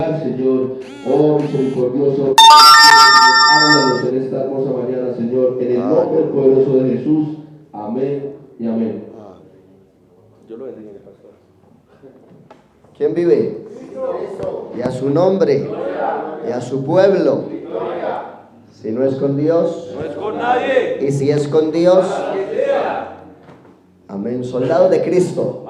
Señor, oh misericordioso, háblanos en esta hermosa mañana, Señor, en el nombre poderoso de Jesús. Amén y amén. Yo lo bendiga, pastor. ¿Quién vive? Y a su nombre, y a su pueblo. Si no es con Dios, no es con nadie. Y si es con Dios, amén. Soldado de Cristo.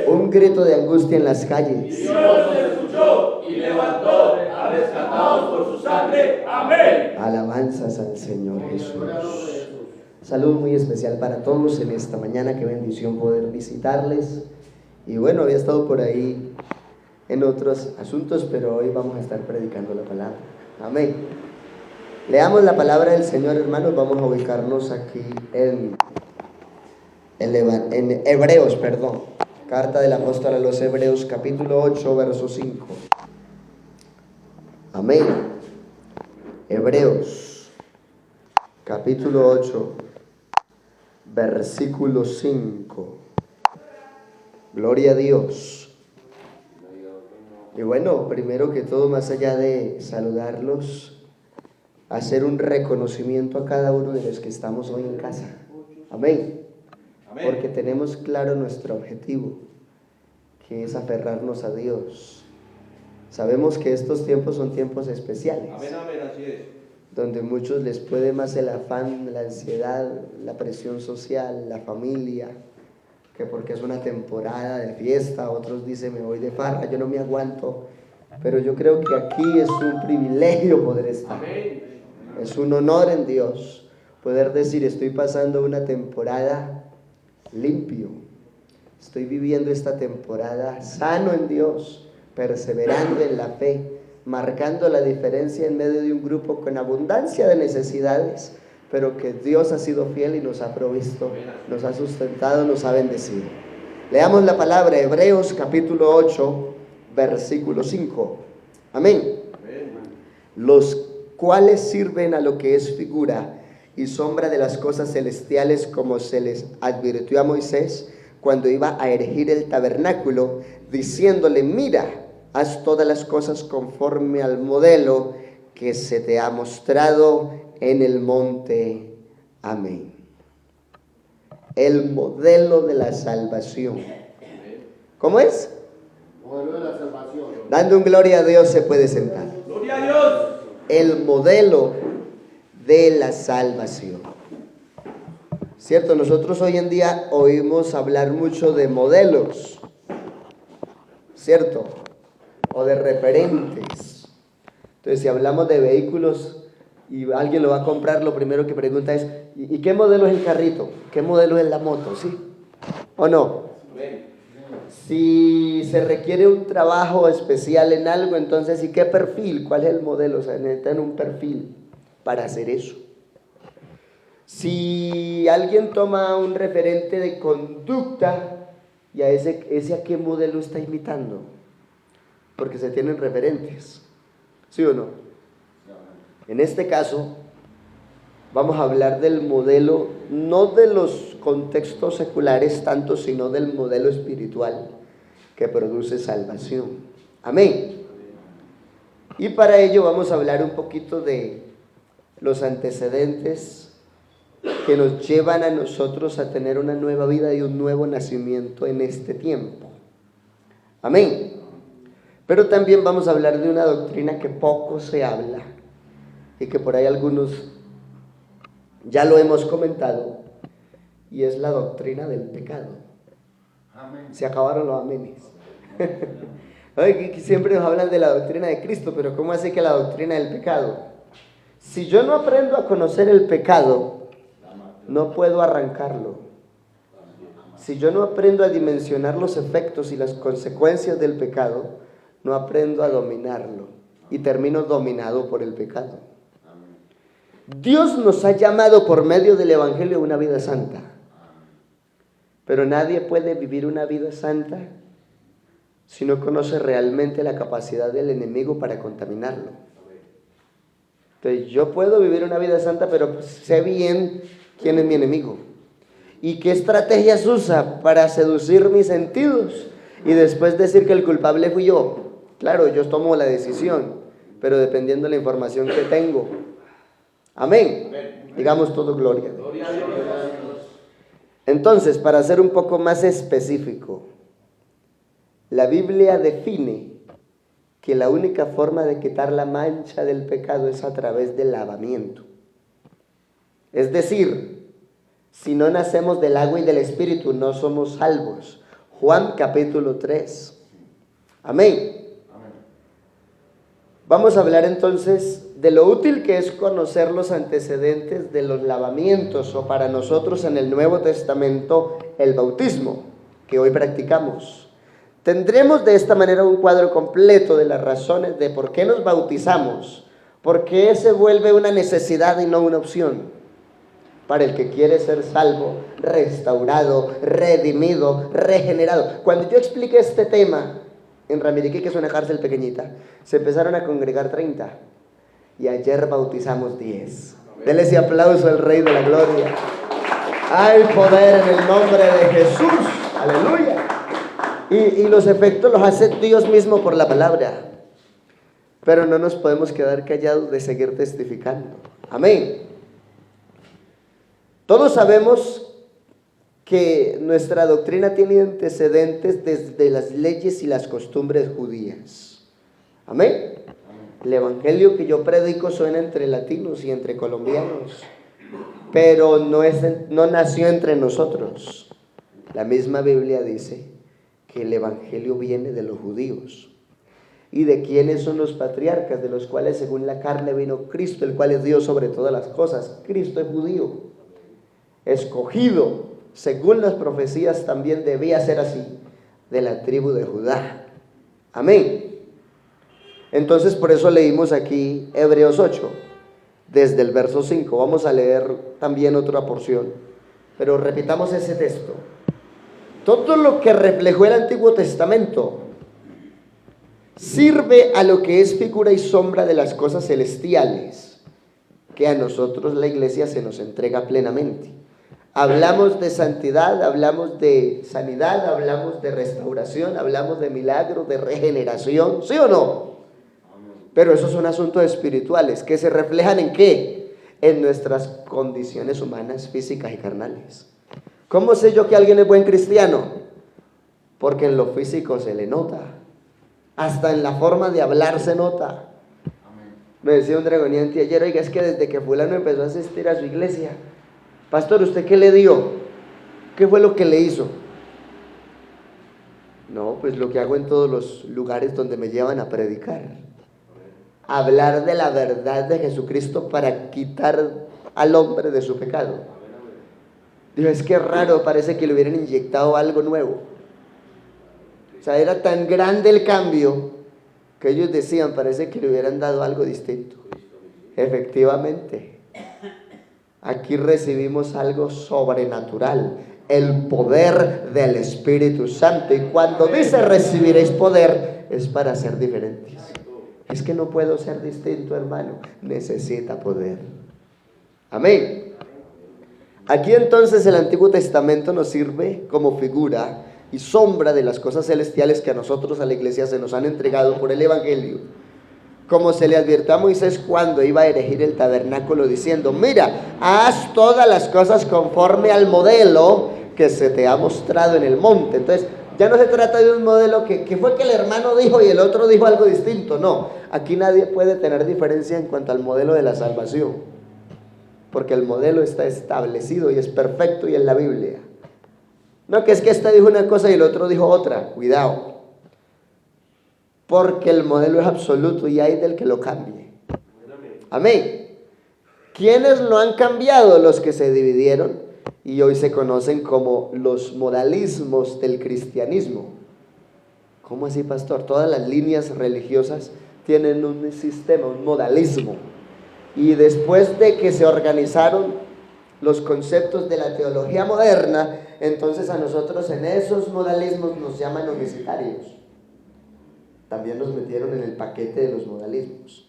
Un grito de angustia en las calles. Dios escuchó y levantó a rescatados por su sangre. Amén. Alabanzas al Señor Jesús. Salud muy especial para todos en esta mañana. Qué bendición poder visitarles. Y bueno, había estado por ahí en otros asuntos, pero hoy vamos a estar predicando la palabra. Amén. Leamos la palabra del Señor, hermanos. Vamos a ubicarnos aquí en Hebreos, Carta del apóstol a los Hebreos, capítulo 8, verso 5. Amén. Hebreos, capítulo 8, versículo 5. Gloria a Dios. Y bueno, primero que todo, más allá de saludarlos, hacer un reconocimiento a cada uno de los que estamos hoy en casa. Amén. Porque tenemos claro nuestro objetivo, que es aferrarnos a Dios. Sabemos que estos tiempos son tiempos especiales. Amén, así es. Donde muchos les puede más el afán, la ansiedad, la presión social, la familia, que porque es una temporada de fiesta. Otros dicen, me voy de farra, yo no me aguanto. Pero yo creo que aquí es un privilegio poder estar. Amén. Es un honor en Dios poder decir, estoy pasando una temporada limpio. Estoy viviendo esta temporada sano en Dios, perseverando en la fe, marcando la diferencia en medio de un grupo con abundancia de necesidades, pero que Dios ha sido fiel y nos ha provisto, nos ha sustentado, nos ha bendecido. Leamos la palabra, Hebreos capítulo 8, versículo 5. Amén. Los cuales sirven a lo que es figura y sombra de las cosas celestiales, como se les advirtió a Moisés cuando iba a erigir el tabernáculo, diciéndole, mira, haz todas las cosas conforme al modelo que se te ha mostrado en el monte. Amén. El modelo de la salvación. ¿Cómo es? Modelo de la salvación. Dando un gloria a Dios se puede sentar. Gloria a Dios. El modelo de la salvación. Cierto, nosotros hoy en día oímos hablar mucho de modelos, ¿cierto? O de referentes. Entonces, si hablamos de vehículos y alguien lo va a comprar, lo primero que pregunta es, ¿y qué modelo es el carrito? ¿Qué modelo es la moto? ¿Sí? ¿O no? Si se requiere un trabajo especial en algo, entonces, ¿y qué perfil? ¿Cuál es el modelo? O sea, necesitan un perfil para hacer eso. Si alguien toma un referente de conducta, ¿y a ese a qué modelo está imitando? Porque se tienen referentes, ¿sí o no? En este caso, vamos a hablar del modelo, no de los contextos seculares tanto, sino del modelo espiritual que produce salvación. Amén. Y para ello vamos a hablar un poquito de los antecedentes que nos llevan a nosotros a tener una nueva vida y un nuevo nacimiento en este tiempo. Amén. Pero también vamos a hablar de una doctrina que poco se habla y que por ahí algunos ya lo hemos comentado, y es la doctrina del pecado. Amén. Se acabaron los amenes. Siempre nos hablan de la doctrina de Cristo, pero ¿cómo hace que la doctrina del pecado? Si yo no aprendo a conocer el pecado, no puedo arrancarlo. Si yo no aprendo a dimensionar los efectos y las consecuencias del pecado, no aprendo a dominarlo y termino dominado por el pecado. Dios nos ha llamado por medio del Evangelio a una vida santa, pero nadie puede vivir una vida santa si no conoce realmente la capacidad del enemigo para contaminarlo. Entonces, yo puedo vivir una vida santa, pero sé bien quién es mi enemigo y qué estrategias usa para seducir mis sentidos y después decir que el culpable fui yo. Claro, yo tomo la decisión, pero dependiendo de la información que tengo. Amén. Digamos todo gloria. Entonces, para ser un poco más específico, la Biblia define que la única forma de quitar la mancha del pecado es a través del lavamiento. Es decir, si no nacemos del agua y del Espíritu, no somos salvos. Juan capítulo 3. Amén. Vamos a hablar entonces de lo útil que es conocer los antecedentes de los lavamientos, o para nosotros en el Nuevo Testamento, el bautismo, que hoy practicamos. Tendremos de esta manera un cuadro completo de las razones de por qué nos bautizamos, por qué se vuelve una necesidad y no una opción para el que quiere ser salvo, restaurado, redimido, regenerado. Cuando yo expliqué este tema en Ramiriquí, que es una cárcel pequeñita, se empezaron a congregar 30 y ayer bautizamos 10. Denle ese aplauso al Rey de la Gloria. Hay poder en el nombre de Jesús. Aleluya. Y los efectos los hace Dios mismo por la palabra. Pero no nos podemos quedar callados de seguir testificando. Amén. Todos sabemos que nuestra doctrina tiene antecedentes desde las leyes y las costumbres judías. Amén. El evangelio que yo predico suena entre latinos y entre colombianos, pero no nació entre nosotros. La misma Biblia dice que el evangelio viene de los judíos. ¿Y de quiénes son los patriarcas? De los cuales según la carne vino Cristo, el cual es Dios sobre todas las cosas. Cristo es judío, escogido, según las profecías también debía ser así, de la tribu de Judá. Amén. Entonces por eso leímos aquí Hebreos 8, desde el verso 5. Vamos a leer también otra porción, pero repitamos ese texto. Todo lo que reflejó el Antiguo Testamento sirve a lo que es figura y sombra de las cosas celestiales, que a nosotros la iglesia se nos entrega plenamente. Hablamos de santidad, hablamos de sanidad, hablamos de restauración, hablamos de milagro, de regeneración, ¿sí o no? Pero esos son asuntos espirituales que se reflejan ¿en qué? En nuestras condiciones humanas, físicas y carnales. ¿Cómo sé yo que alguien es buen cristiano? Porque en lo físico se le nota, hasta en la forma de hablar se nota. Me decía un dragoniante ayer, oiga, es que desde que fulano empezó a asistir a su iglesia, pastor, ¿usted qué le dio? ¿Qué fue lo que le hizo? No, pues lo que hago en todos los lugares donde me llevan a predicar. Hablar de la verdad de Jesucristo para quitar al hombre de su pecado. Dijo, es que raro, parece que le hubieran inyectado algo nuevo. O sea, era tan grande el cambio que ellos decían, parece que le hubieran dado algo distinto. Efectivamente, aquí recibimos algo sobrenatural, el poder del Espíritu Santo. Y cuando dice recibiréis poder, es para ser diferentes. Es que no puedo ser distinto, hermano. Necesita poder. Amén. Aquí entonces el Antiguo Testamento nos sirve como figura y sombra de las cosas celestiales que a nosotros, a la iglesia, se nos han entregado por el Evangelio. Como se le advirtió a Moisés cuando iba a erigir el tabernáculo, diciendo, mira, haz todas las cosas conforme al modelo que se te ha mostrado en el monte. Entonces, ya no se trata de un modelo que fue que el hermano dijo y el otro dijo algo distinto. No, aquí nadie puede tener diferencia en cuanto al modelo de la salvación, porque el modelo está establecido y es perfecto y en la Biblia. No que es que este dijo una cosa y el otro dijo otra. Cuidado, porque el modelo es absoluto y hay del que lo cambie. Amén. ¿Quiénes lo han cambiado? Los que se dividieron y hoy se conocen como los modalismos del cristianismo. ¿Cómo así, pastor? Todas las líneas religiosas tienen un sistema, un modalismo. Y después de que se organizaron los conceptos de la teología moderna, entonces a nosotros en esos modalismos nos llaman homicitarios. También nos metieron en el paquete de los modalismos.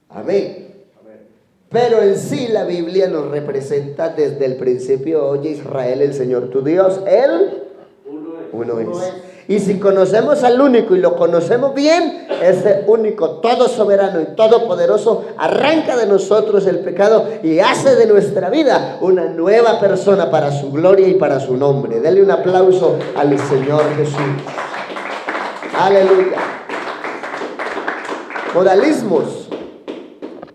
Amén. Pero en sí la Biblia nos representa desde el principio, oye Israel, el Señor tu Dios, Él uno es. Y si conocemos al único y lo conocemos bien, ese único, todo soberano y todopoderoso, arranca de nosotros el pecado y hace de nuestra vida una nueva persona para su gloria y para su nombre. Dele un aplauso al Señor Jesús. Aleluya. Modalismos: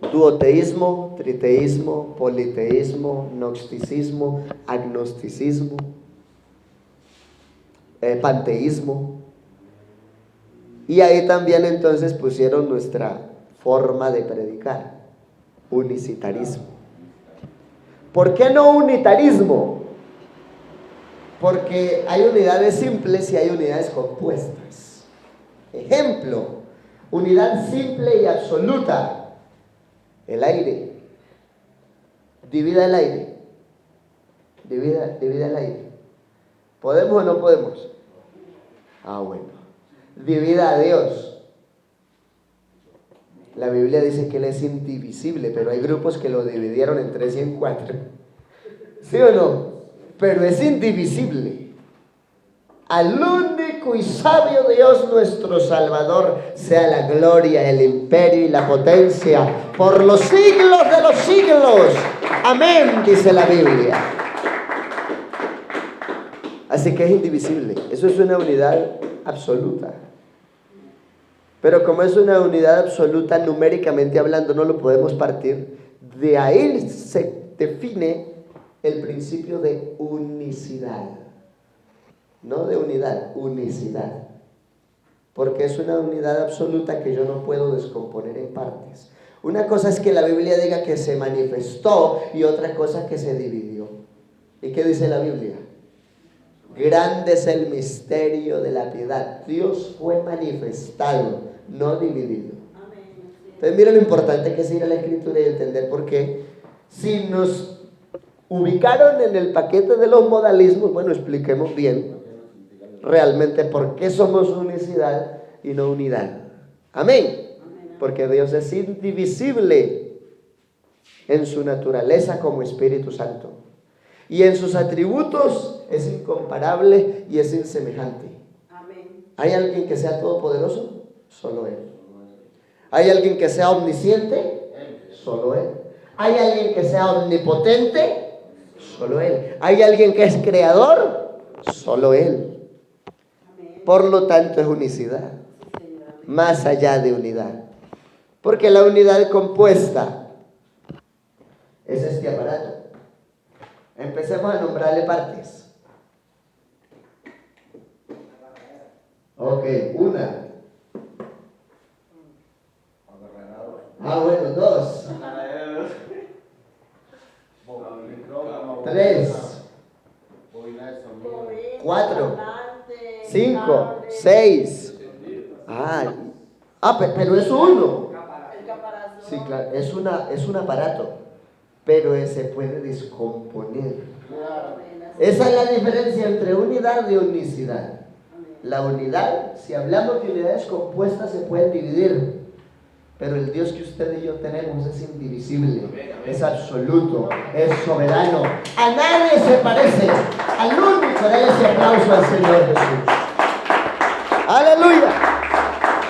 duoteísmo, triteísmo, politeísmo, gnosticismo, agnosticismo, panteísmo. Y ahí también entonces pusieron nuestra forma de predicar: unicitarismo. ¿Por qué no unitarismo? Porque hay unidades simples y hay unidades compuestas. Ejemplo: unidad simple y absoluta: el aire. Divida el aire. Divida el aire. ¿Podemos o no podemos? Bueno. Divida a Dios. La Biblia dice que Él es indivisible, pero hay grupos que lo dividieron en 3 y en 4. ¿Sí o no? Pero es indivisible. Al único y sabio Dios nuestro Salvador sea la gloria, el imperio y la potencia por los siglos de los siglos. Amén, dice la Biblia. Así que es indivisible. Eso es una unidad absoluta. Pero como es una unidad absoluta, numéricamente hablando, no lo podemos partir. De ahí se define el principio de unicidad. No de unidad, unicidad. Porque es una unidad absoluta que yo no puedo descomponer en partes. Una cosa es que la Biblia diga que se manifestó y otra cosa que se dividió. ¿Y qué dice la Biblia? Grande es el misterio de la piedad. Dios fue manifestado, no dividido. Entonces mira lo importante que es ir a la Escritura y entender por qué. Si nos ubicaron en el paquete de los modalismos, bueno, expliquemos bien realmente por qué somos unicidad y no unidad. Amén. Porque Dios es indivisible en su naturaleza como Espíritu Santo. Y en sus atributos es incomparable y es insemejante. ¿Hay alguien que sea todopoderoso? Solo Él. ¿Hay alguien que sea omnisciente? Solo Él. ¿Hay alguien que sea omnipotente? Solo Él. ¿Hay alguien que es creador? Solo Él. Por lo tanto es unicidad, más allá de unidad. Porque la unidad compuesta es este aparato. Empecemos a nombrarle partes. Ok, una. Bueno, 2. 3. 4. 5, 6. Pero es uno. Sí, claro, es un aparato, pero se puede descomponer. Esa es la diferencia entre unidad y unicidad. La unidad, si hablamos de unidades compuestas, se pueden dividir, pero el Dios que usted y yo tenemos es indivisible, es absoluto, es soberano. A nadie se parece, al único. Dale ese aplauso al Señor Jesús. Aleluya,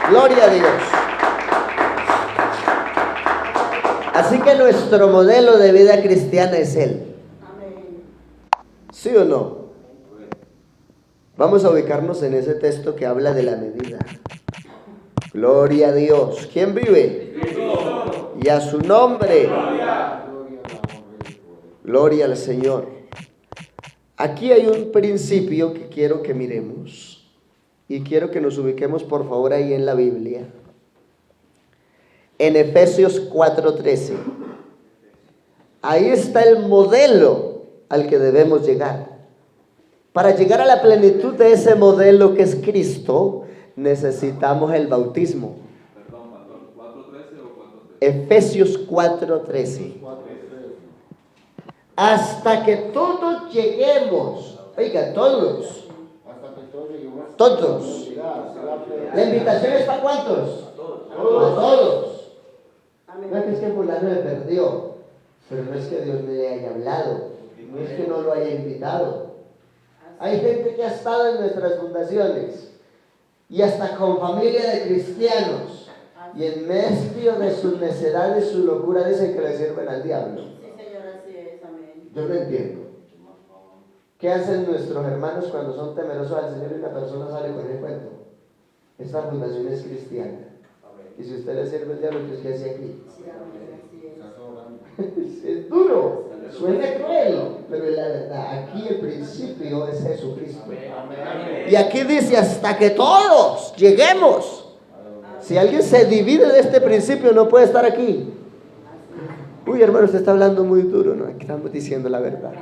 gloria a Dios. Así que nuestro modelo de vida cristiana es Él. ¿Sí o no? Vamos a ubicarnos en ese texto que habla de la medida. Gloria a Dios. ¿Quién vive? Y a su nombre. Gloria al Señor. Aquí hay un principio que quiero que miremos. Y quiero que nos ubiquemos por favor ahí en la Biblia. En Efesios 4:13. Ahí está el modelo al que debemos llegar. Para llegar a la plenitud de ese modelo que es Cristo, necesitamos el bautismo. Perdón, pastor, ¿4:13 o 4:13? Efesios 4:13. Hasta que todos lleguemos, oiga, todos. Todos. ¿La invitación es para cuántos? A todos. No es que fulano me perdió, pero no es que Dios me le haya hablado, no es que no lo haya invitado. Hay gente que ha estado en nuestras fundaciones, y hasta con familia de cristianos, y en medio de su necedad y su locura dicen que le sirven al diablo. Sí, Señor, así es, amén. Yo no entiendo. ¿Qué hacen nuestros hermanos cuando son temerosos al Señor y una persona sale con el cuento? Esta fundación es cristiana. Y si usted le sirve al diablo, ¿qué hace aquí? Sí, amén, así es. Estás orando. Es duro, suena cruel, pero es la verdad. Aquí el principio es Jesucristo. Y aquí dice hasta que todos lleguemos. Si alguien se divide de este principio, no puede estar aquí. Uy, hermano, usted está hablando muy duro, ¿no? Aquí estamos diciendo la verdad.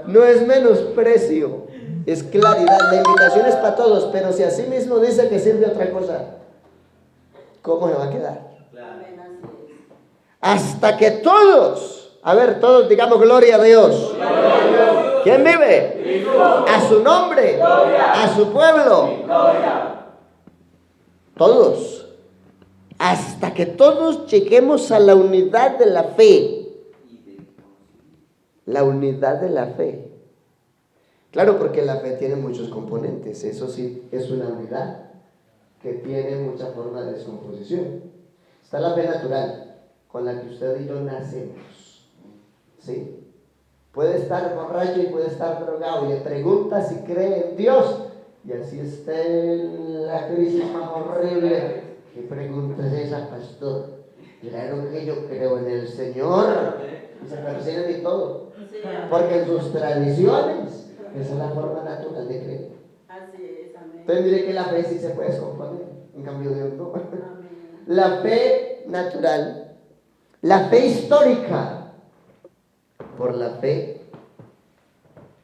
No es menosprecio, es claridad. La invitación es para todos, pero si así mismo dice que sirve otra cosa, ¿cómo se va a quedar? Amén, así es. Hasta que todos, a ver, todos digamos gloria a Dios. Gloria a Dios. ¿Quién vive? Cristo. A su nombre, Gloria. a su pueblo. Gloria. Todos. Hasta que todos lleguemos a la unidad de la fe. La unidad de la fe. Claro, porque la fe tiene muchos componentes. Eso sí, es una unidad que tiene mucha forma de descomposición. Está la fe natural, con la que usted y yo nacemos. ¿Sí? Puede estar borracho y puede estar drogado y le pregunta si cree en Dios. Y así está en la crisis más horrible. ¿Qué pregunta es esa, pastor? Claro que yo creo en el Señor. Y se persiguen y todo. Sí, amén. Porque en sus tradiciones, esa es la forma natural de creer. Así es, amén. Entonces mire que la fe sí se puede descomponer. En cambio Dios no. Amén. La fe natural, la fe histórica. Por la fe,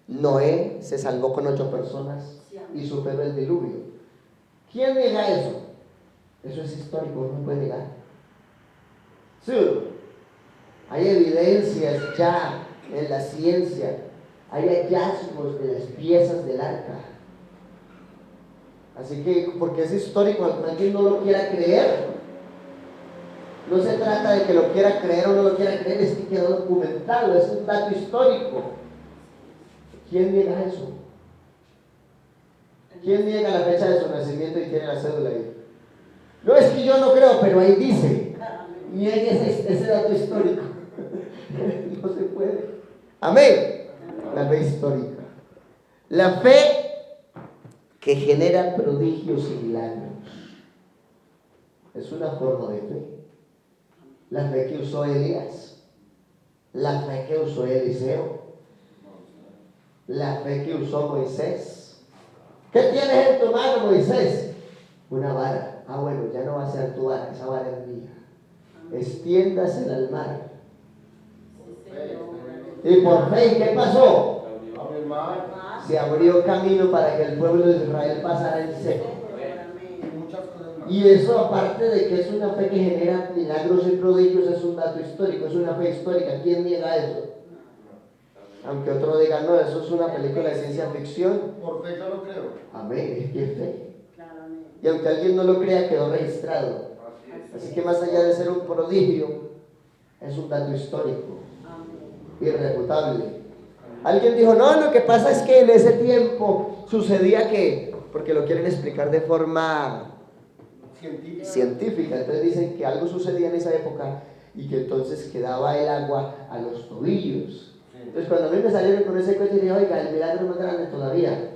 Noé se salvó con 8 personas y superó el diluvio. ¿Quién niega eso? Eso es histórico, no puede negar. Sí, hay evidencias ya en la ciencia, hay hallazgos de las piezas del arca. Así que, porque es histórico, aunque alguien no lo quiera creer, no se trata de que lo quiera creer o no lo quiera creer, es que quedó documentado, es un dato histórico. ¿Quién niega eso? ¿Quién niega la fecha de su nacimiento y tiene la cédula ahí? No, es que yo no creo, pero ahí dice. Niegue ese dato histórico. No se puede. Amén. La fe histórica. La fe que genera prodigios y milagros. Es una forma de fe. La fe que usó Elías. La fe que usó Eliseo. La fe que usó Moisés. ¿Qué tienes en tu mano, Moisés? Una vara. Ah, bueno, ya no va a ser tu vara, esa vara es mía. Extiéndasela al mar. Y por fe, ¿qué pasó? Se abrió camino para que el pueblo de Israel pasara en seco. Muchas cosas más. Y eso, aparte de que es una fe que genera milagros y prodigios, es un dato histórico, es una fe histórica. ¿Quién niega eso? Aunque otro diga, no, eso es una película de ciencia ficción. Por fe yo lo creo. Amén, es que es fe. Claramente. Y aunque alguien no lo crea, quedó registrado. Así que más allá de ser un prodigio, es un dato histórico, Amén. irrefutable. Alguien dijo, no, lo que pasa es que en ese tiempo sucedía que, porque lo quieren explicar de forma científica, entonces dicen que algo sucedía en esa época y que entonces quedaba el agua a los tobillos. Entonces cuando a mí me salieron con ese cuento, dije, oiga, el milagro es más grande todavía,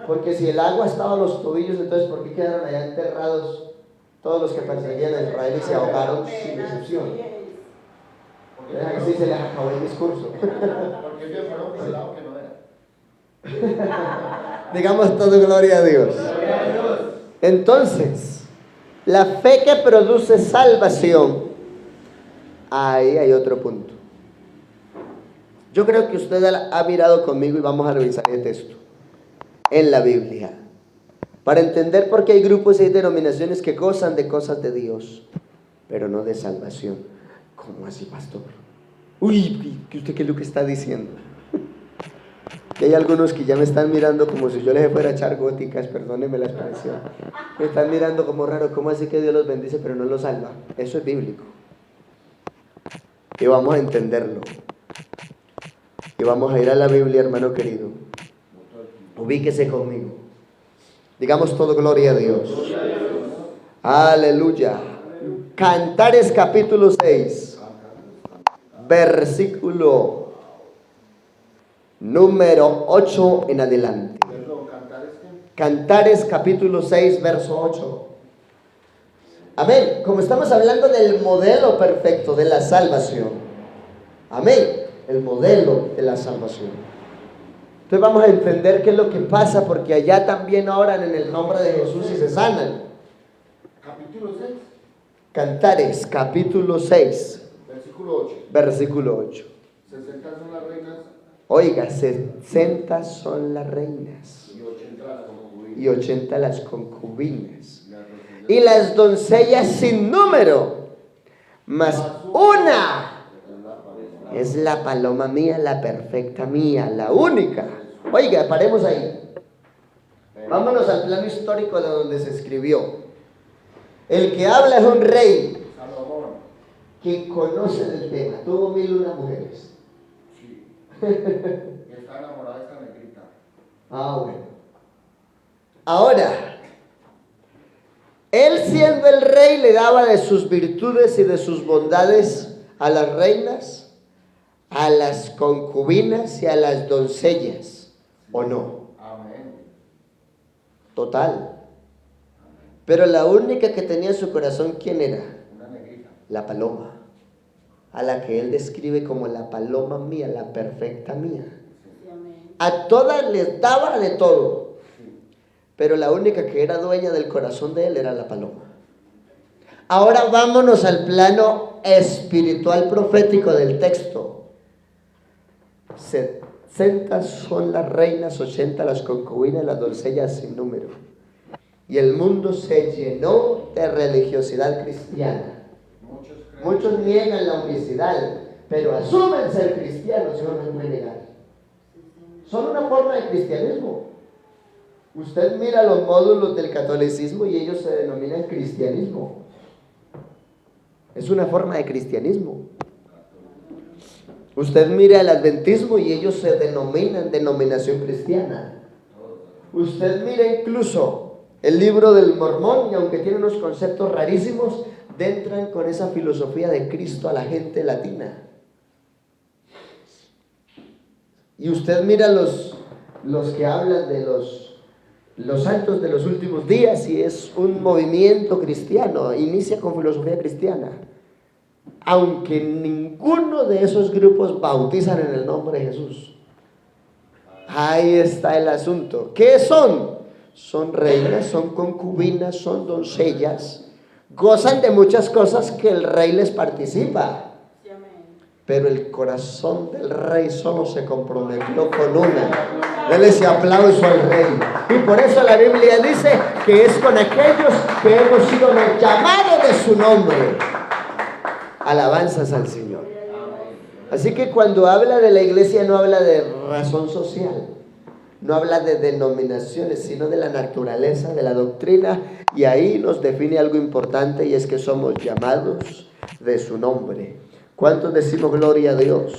porque si el agua estaba a los tobillos, entonces ¿por qué quedaron allá enterrados todos los que perseguían a Israel y se ahogaron sin excepción? Así se les acabó el discurso. Porque ellos fueron por el lado que no era. Digamos todo gloria a Dios. Entonces, la fe que produce salvación, ahí hay otro punto. Yo creo que usted ha mirado conmigo y vamos a revisar el texto en la Biblia para entender por qué hay grupos y hay denominaciones que gozan de cosas de Dios, pero no de salvación. ¿Cómo así, pastor? Uy, ¿usted qué es lo que está diciendo? Y hay algunos que ya me están mirando como si yo les fuera a echar góticas, perdónenme la expresión. Me están mirando como raro, ¿cómo así que Dios los bendice pero no los salva? Eso es bíblico. Y vamos a entenderlo. Y vamos a ir a la Biblia, hermano querido. Ubíquese conmigo. Digamos todo gloria a Dios. Aleluya. Cantares capítulo 6, versículo número 8 en adelante. Cantares capítulo 6, verso 8. Amén. Como estamos hablando del modelo perfecto de la salvación. Amén. El modelo de la salvación. Entonces vamos a entender qué es lo que pasa, porque allá también oran en el nombre de Jesús y se sanan. Capítulo 6. Cantares capítulo 6, Versículo 8. versículo 8. 60 son las reinas Oiga, 60 son las reinas y 80 las concubinas. y 80 las concubinas. Y las doncellas sin número, mas una es la paloma mía, la perfecta mía, la única. Oiga, paremos ahí. Vámonos al plano histórico de donde se escribió. El que habla es un rey Salomón. que conoce del tema. Tuvo 1001 mujeres. Sí. Está enamorada de esta negrita. Ah, bueno. Ahora, él siendo el rey le daba de sus virtudes y de sus bondades a las reinas, a las concubinas y a las doncellas, ¿o no? Amén. Total. Pero la única que tenía en su corazón, ¿quién era? Una negrita. La paloma, a la que él describe como la paloma mía, la perfecta mía. Sí, amén. A todas les daba de todo, pero la única que era dueña del corazón de él era la paloma. Ahora vámonos al plano espiritual profético del texto. 60 son las reinas, 80 las concubinas, las doncellas sin número. Y el mundo se llenó de religiosidad cristiana. Muchos niegan la unicidad, pero asumen ser cristianos y no se pueden negar. Son una forma de cristianismo. Usted mira los módulos del catolicismo y ellos se denominan cristianismo. Es una forma de cristianismo. Usted mira el adventismo y ellos se denominan denominación cristiana. Usted mira incluso el libro del Mormón y aunque tiene unos conceptos rarísimos, entran con esa filosofía de Cristo a la gente latina. Y usted mira los que hablan de los santos de los últimos días y es un movimiento cristiano, inicia con filosofía cristiana. Aunque ninguno de esos grupos bautizan en el nombre de Jesús. Ahí está el asunto. ¿Qué son? Son reinas, son concubinas, son doncellas. Gozan de muchas cosas que el rey les participa. Sí, amén. Pero el corazón del rey solo se comprometió con una. Dele ese aplauso al rey. Y por eso la Biblia dice que es con aquellos que hemos sido llamados de su nombre. Alabanzas al Señor. Así que cuando habla de la iglesia no habla de razón social. No habla de denominaciones, sino de la naturaleza, de la doctrina. Y ahí nos define algo importante y es que somos llamados de su nombre. ¿Cuántos decimos gloria a Dios?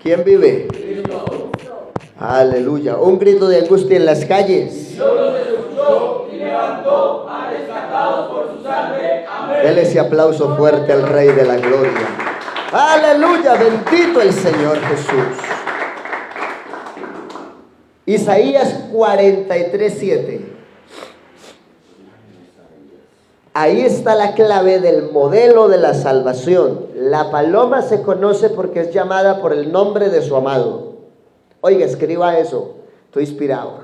¿Quién vive? Aleluya. Un grito de angustia en las calles. Dios los escuchó y levantó a rescatados por su sangre. Amén. Dele ese aplauso fuerte al Rey de la Gloria. Aleluya, bendito el Señor Jesús. Isaías 43:7. Ahí está la clave del modelo de la salvación. La paloma se conoce porque es llamada por el nombre de su amado. Oiga, escriba eso. Estoy inspirado.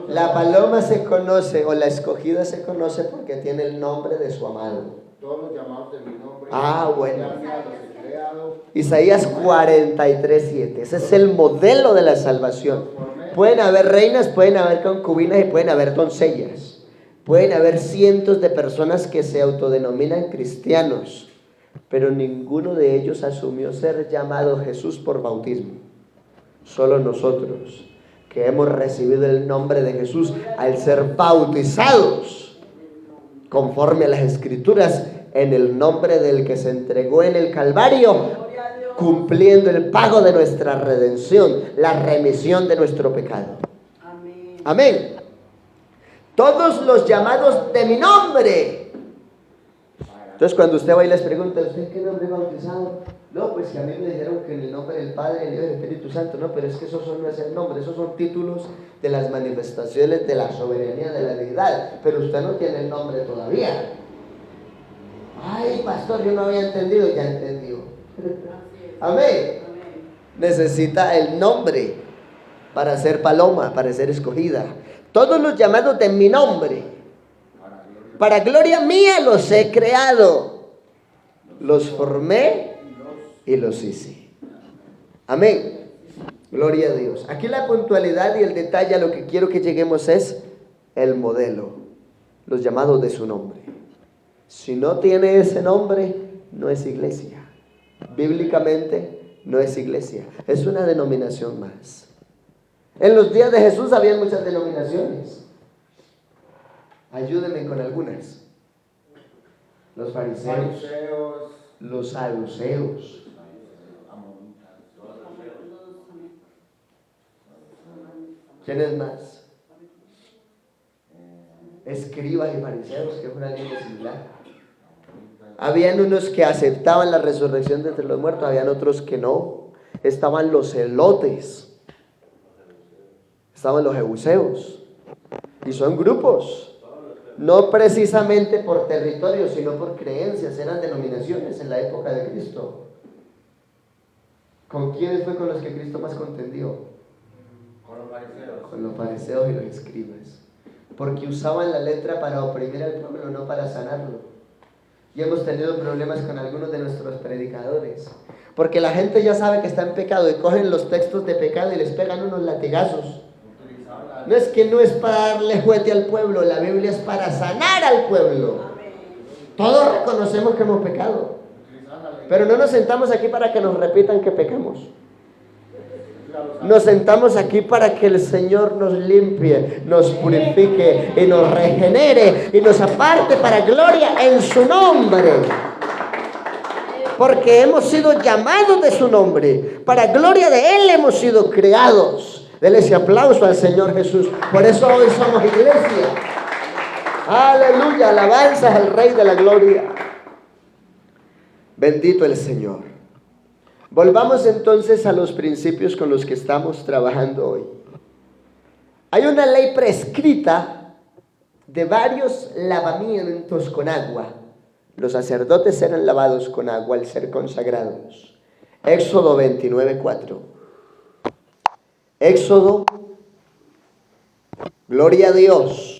La paloma se conoce, o la escogida se conoce porque tiene el nombre de su amado. Todos los llamados de mi nombre. Ah, bueno. Ya los he creado. Isaías 43:7. Ese es el modelo de la salvación. Pueden haber reinas, pueden haber concubinas y pueden haber doncellas. Pueden haber cientos de personas que se autodenominan cristianos, pero ninguno de ellos asumió ser llamado Jesús por bautismo. Solo nosotros, que hemos recibido el nombre de Jesús al ser bautizados, conforme a las Escrituras, en el nombre del que se entregó en el Calvario, cumpliendo el pago de nuestra redención, la remisión de nuestro pecado. Amén. Amén. Todos los llamados de mi nombre. Entonces cuando usted va y les pregunta, ¿usted qué nombre bautizado? No, pues que a mí me dijeron que en el nombre del Padre, del Hijo y del Espíritu Santo. No, pero es que esos no es el nombre, esos son títulos de las manifestaciones de la soberanía de la deidad. Pero usted no tiene el nombre todavía. Ay, pastor, yo no había entendido. Ya entendió. Amén. Amén. Necesita el nombre para ser paloma, para ser escogida. Todos los llamados de mi nombre, para gloria mía los he creado, los formé y los hice. Amén. Gloria a Dios. Aquí la puntualidad y el detalle a lo que quiero que lleguemos es el modelo, los llamados de su nombre. Si no tiene ese nombre, no es iglesia. Bíblicamente no es iglesia, es una denominación más. En los días de Jesús había muchas denominaciones. Ayúdenme con algunas. Los fariseos, los saduceos, ¿quiénes más? Escribas y fariseos, que es una línea similar. Habían unos que aceptaban la resurrección de entre los muertos, habían otros que no. Estaban los celotes, estaban los jebuseos, y son grupos, no precisamente por territorio, sino por creencias, eran denominaciones en la época de Cristo. ¿Con quiénes fue con los que Cristo más contendió? Con los fariseos y los escribas, porque usaban la letra para oprimir al pueblo, no para sanarlo. Y hemos tenido problemas con algunos de nuestros predicadores, porque la gente ya sabe que está en pecado y cogen los textos de pecado y les pegan unos latigazos. No es que no es para darle juguete al pueblo, la Biblia es para sanar al pueblo. Todos reconocemos que hemos pecado, pero no nos sentamos aquí para que nos repitan que pecamos. Nos sentamos aquí para que el Señor nos limpie, nos purifique y nos regenere y nos aparte para gloria en su nombre. Porque hemos sido llamados de su nombre, para gloria de Él hemos sido creados. Dele ese aplauso al Señor Jesús. Por eso hoy somos iglesia. Aleluya, alabanzas al Rey de la Gloria. Bendito el Señor. Volvamos entonces a los principios con los que estamos trabajando hoy. Hay una ley prescrita de varios lavamientos con agua. Los sacerdotes eran lavados con agua al ser consagrados. Éxodo 29:4. Éxodo, gloria a Dios,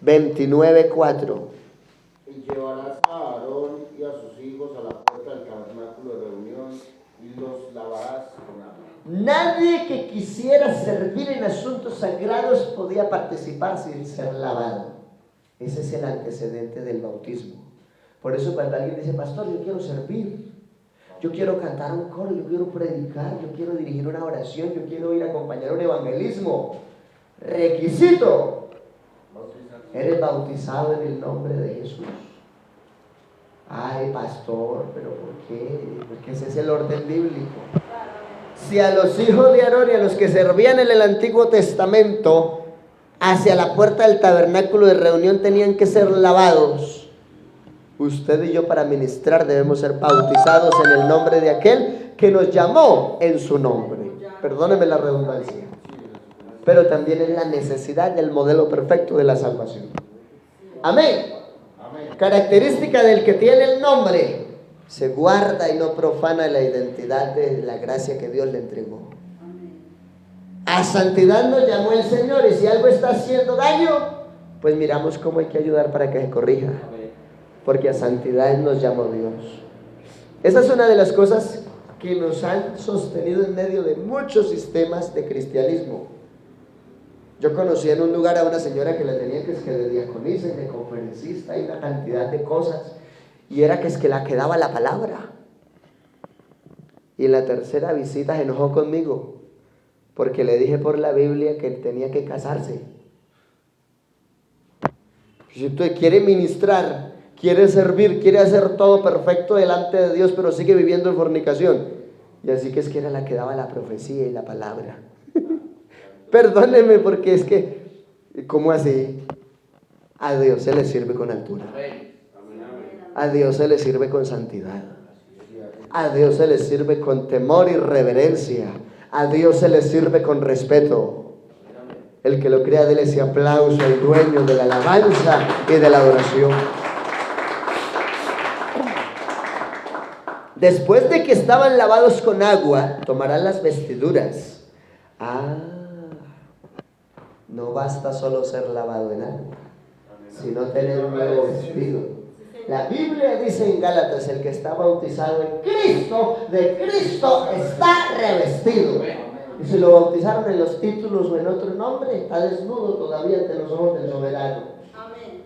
29:4. Y llevarás a Aarón y a sus hijos a la puerta del tabernáculo de reunión y los lavarás con agua. Nadie que quisiera servir en asuntos sagrados podía participar sin ser lavado. Ese es el antecedente del bautismo. Por eso cuando alguien dice, pastor, yo quiero servir, yo quiero cantar un coro, yo quiero predicar, yo quiero dirigir una oración, yo quiero ir a acompañar un evangelismo. Requisito: eres bautizado en el nombre de Jesús. Ay, pastor, ¿pero por qué? Porque ese es el orden bíblico. Si a los hijos de Aarón y a los que servían en el Antiguo Testamento, hacia la puerta del tabernáculo de reunión tenían que ser lavados, usted y yo para ministrar debemos ser bautizados en el nombre de aquel que nos llamó en su nombre. Perdóneme la redundancia. Pero también es la necesidad del modelo perfecto de la salvación. Amén. Característica del que tiene el nombre: se guarda y no profana la identidad de la gracia que Dios le entregó. A santidad nos llamó el Señor, y si algo está haciendo daño, pues miramos cómo hay que ayudar para que se corrija. Porque a santidad nos llamó Dios. Esa es una de las cosas que nos han sostenido en medio de muchos sistemas de cristianismo. Yo conocí en un lugar a una señora que la tenía que es que de diaconisa y de conferencista y una cantidad de cosas, y era que es que la quedaba la palabra. Y en la tercera visita se enojó conmigo porque le dije por la Biblia que tenía que casarse. Si usted quiere ministrar, quiere servir, quiere hacer todo perfecto delante de Dios, pero sigue viviendo en fornicación. Y así que es que era la que daba la profecía y la palabra. Perdónenme porque es que, ¿cómo así? A Dios se le sirve con altura. A Dios se le sirve con santidad. A Dios se le sirve con temor y reverencia. A Dios se le sirve con respeto. El que lo crea, déle ese aplauso al dueño de la alabanza y de la adoración. Después de que estaban lavados con agua, tomarán las vestiduras. No basta solo ser lavado en agua, sino tener un nuevo vestido. La Biblia dice en Gálatas: el que está bautizado en Cristo, de Cristo está revestido. Y si lo bautizaron en los títulos o en otro nombre, está desnudo todavía ante los ojos del soberano. Amén.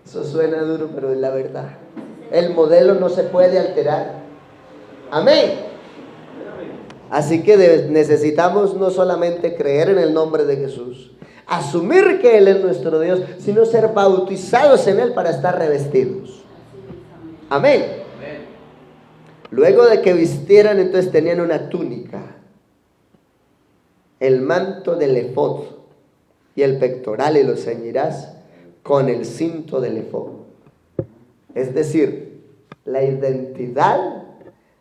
Eso suena duro, pero es la verdad. El modelo no se puede alterar. Amén. Así que necesitamos no solamente creer en el nombre de Jesús, asumir que Él es nuestro Dios, sino ser bautizados en Él para estar revestidos. Amén. Luego de que vistieran, entonces tenían una túnica, el manto del efod y el pectoral, y lo ceñirás con el cinto del efod. Es decir, la identidad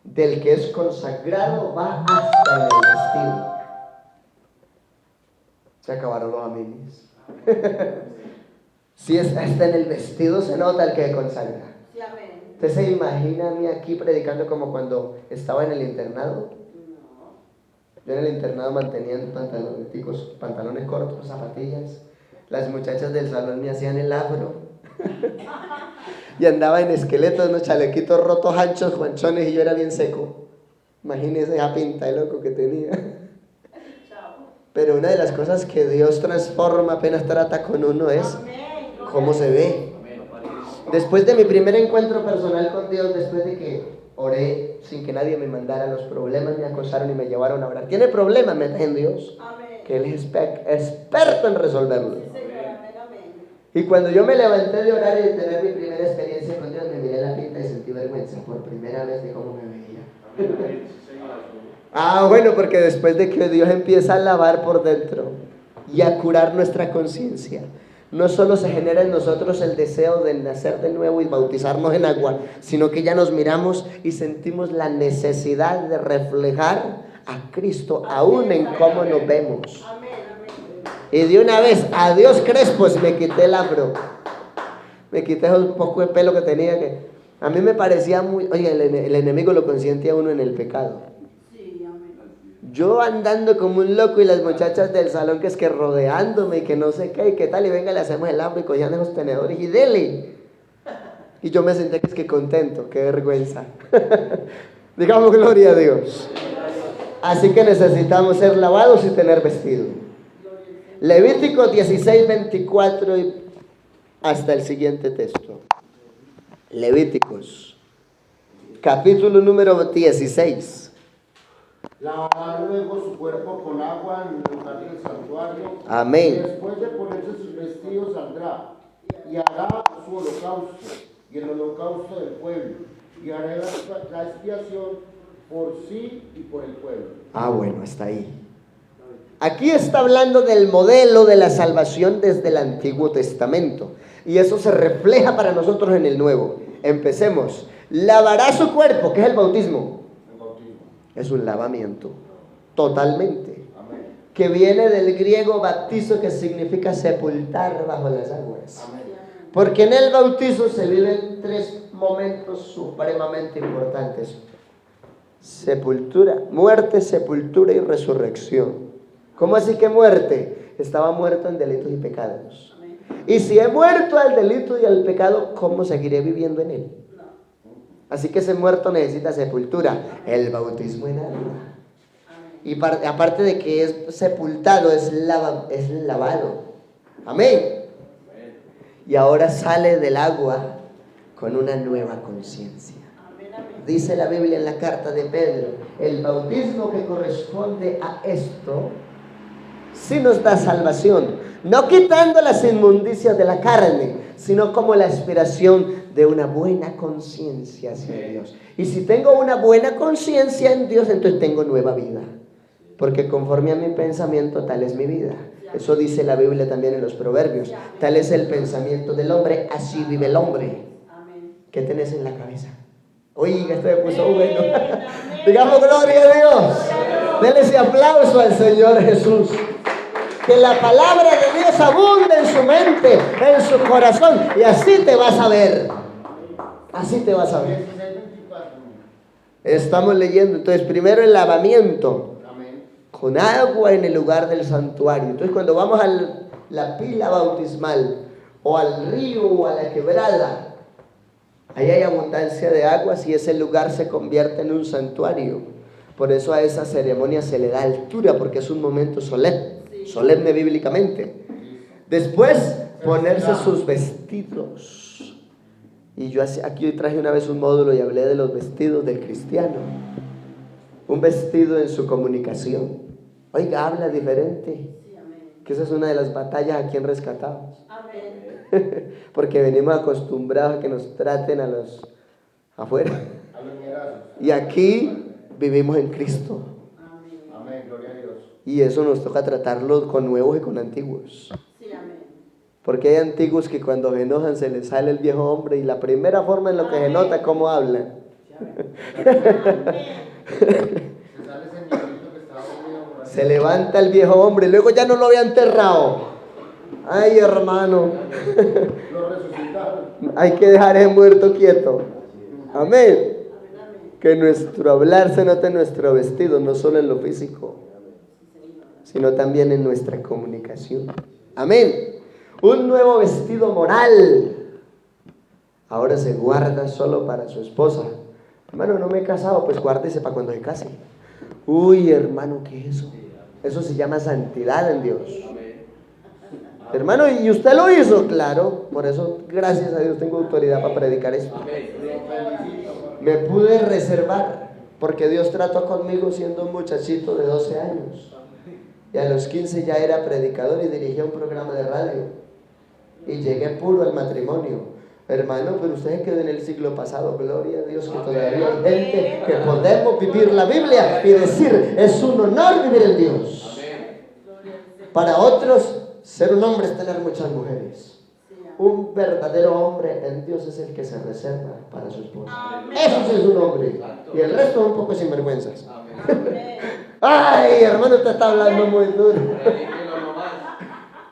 del que es consagrado va hasta en el vestido. Se acabaron los amigos. Si es hasta en el vestido se nota el que consagra. Sí, amén. ¿Usted se imagina a mí aquí predicando como cuando estaba en el internado? Yo en el internado mantenía pantalones cortos, zapatillas. Las muchachas del salón me hacían el afro. Y andaba en esqueletos, unos chalequitos rotos, anchos, guanchones, y yo era bien seco. Imagínese esa pinta de loco que tenía. Pero una de las cosas que Dios transforma apenas trata con uno es cómo se ve. Después de mi primer encuentro personal con Dios, después de que oré sin que nadie me mandara, los problemas me acosaron y me llevaron a orar. ¿Tiene problemas? Mete en Dios, que Él es experto en resolverlos. Y cuando yo me levanté de orar y de tener mi primera experiencia con Dios, me miré la pinta y sentí vergüenza por primera vez de cómo me veía. Bueno, porque después de que Dios empieza a lavar por dentro y a curar nuestra conciencia, no solo se genera en nosotros el deseo de nacer de nuevo y bautizarnos en agua, sino que ya nos miramos y sentimos la necesidad de reflejar a Cristo aún en cómo nos vemos. Y de una vez, adiós crespos, me quité el afro. Me quité un poco de pelo que tenía, que a mí me parecía muy... Oye, el enemigo lo consiente a uno en el pecado. Yo andando como un loco y las muchachas del salón que es que rodeándome y que no sé qué y qué tal, y venga, le hacemos el afro y cogían esos tenedores y dele. Y yo me senté que es que contento, qué vergüenza. Digamos gloria a Dios. Así que necesitamos ser lavados y tener vestido. Levítico 16, 24 y hasta el siguiente texto. Levíticos, capítulo número 16. Lavará luego su cuerpo con agua en el lugar del santuario. Amén. Y después de ponerse sus vestidos saldrá y hará su holocausto y el holocausto del pueblo y hará la expiación por sí y por el pueblo. Bueno, hasta ahí. Aquí está hablando del modelo de la salvación desde el Antiguo Testamento. Y eso se refleja para nosotros en el Nuevo. Empecemos. Lavará su cuerpo, que es el bautismo. El bautismo es un lavamiento, totalmente. Amén. Que viene del griego baptizo, que significa sepultar bajo las aguas. Amén. Porque en el bautizo se viven 3 momentos supremamente importantes: sepultura, muerte, sepultura y resurrección. ¿Cómo así que muerte? Estaba muerto en delitos y pecados. Y si he muerto al delito y al pecado, ¿cómo seguiré viviendo en él? Así que ese muerto necesita sepultura, el bautismo en agua. Y aparte de que es sepultado, es lavado. Amén. Y ahora sale del agua con una nueva conciencia. Dice la Biblia en la carta de Pedro, el bautismo que corresponde a esto sí nos da salvación, No quitando las inmundicias de la carne, sino como la aspiración de una buena conciencia hacia Dios. Y si tengo una buena conciencia en Dios, entonces tengo nueva vida. Porque conforme a mi pensamiento, tal es mi vida. Eso dice la Biblia también en los Proverbios. Tal es el pensamiento del hombre, así vive el hombre. ¿Qué tenés en la cabeza? Oiga, esto me puso bueno. Digamos gloria a Dios. Denle ese aplauso al Señor Jesús. Que la palabra de Dios abunde en su mente, en su corazón. Y así te vas a ver. Así te vas a ver. Estamos leyendo. Entonces, primero el lavamiento. Con agua en el lugar del santuario. Entonces, cuando vamos a la pila bautismal, o al río, o a la quebrada, ahí hay abundancia de aguas y ese lugar se convierte en un santuario. Por eso a esa ceremonia se le da altura, porque es un momento solemne bíblicamente. Después, ponerse sus vestidos. Y yo aquí traje una vez un módulo y hablé de los vestidos del cristiano. Un vestido en su comunicación. Oiga, habla diferente. Que esa es una de las batallas aquí en Rescatados. Porque venimos acostumbrados a que nos traten a los afuera. Y aquí vivimos en Cristo. Amén, gloria a Dios. Y eso nos toca tratarlo con nuevos y con antiguos. Porque hay antiguos que cuando se enojan se les sale el viejo hombre y la primera forma en lo que se nota es cómo hablan. Se levanta el viejo hombre y luego ya no lo había enterrado. Ay, hermano. Lo resucitaron. Hay que dejar ese muerto quieto. Amén. Que nuestro hablar se note en nuestro vestido, no solo en lo físico, sino también en nuestra comunicación. Amén. Un nuevo vestido moral. Ahora se guarda solo para su esposa. Hermano, no me he casado, pues guárdese para cuando se case. Uy, hermano, ¿qué es eso? Eso se llama santidad en Dios. Hermano, ¿y usted lo hizo? Claro, por eso, gracias a Dios, tengo autoridad para predicar esto. Me pude reservar, porque Dios trató conmigo siendo un muchachito de 12 años. Y a los 15 ya era predicador y dirigía un programa de radio. Y llegué puro al matrimonio. Hermano, pero usted quedó en el siglo pasado, gloria a Dios, que todavía hay gente que podemos vivir la Biblia y decir, es un honor vivir en Dios. Para otros, ser un hombre es tener muchas mujeres. Un verdadero hombre en Dios es el que se reserva para su esposa. Eso sí es un hombre. Y el resto es un poco sinvergüenzas. Ay, hermano, usted está hablando muy duro.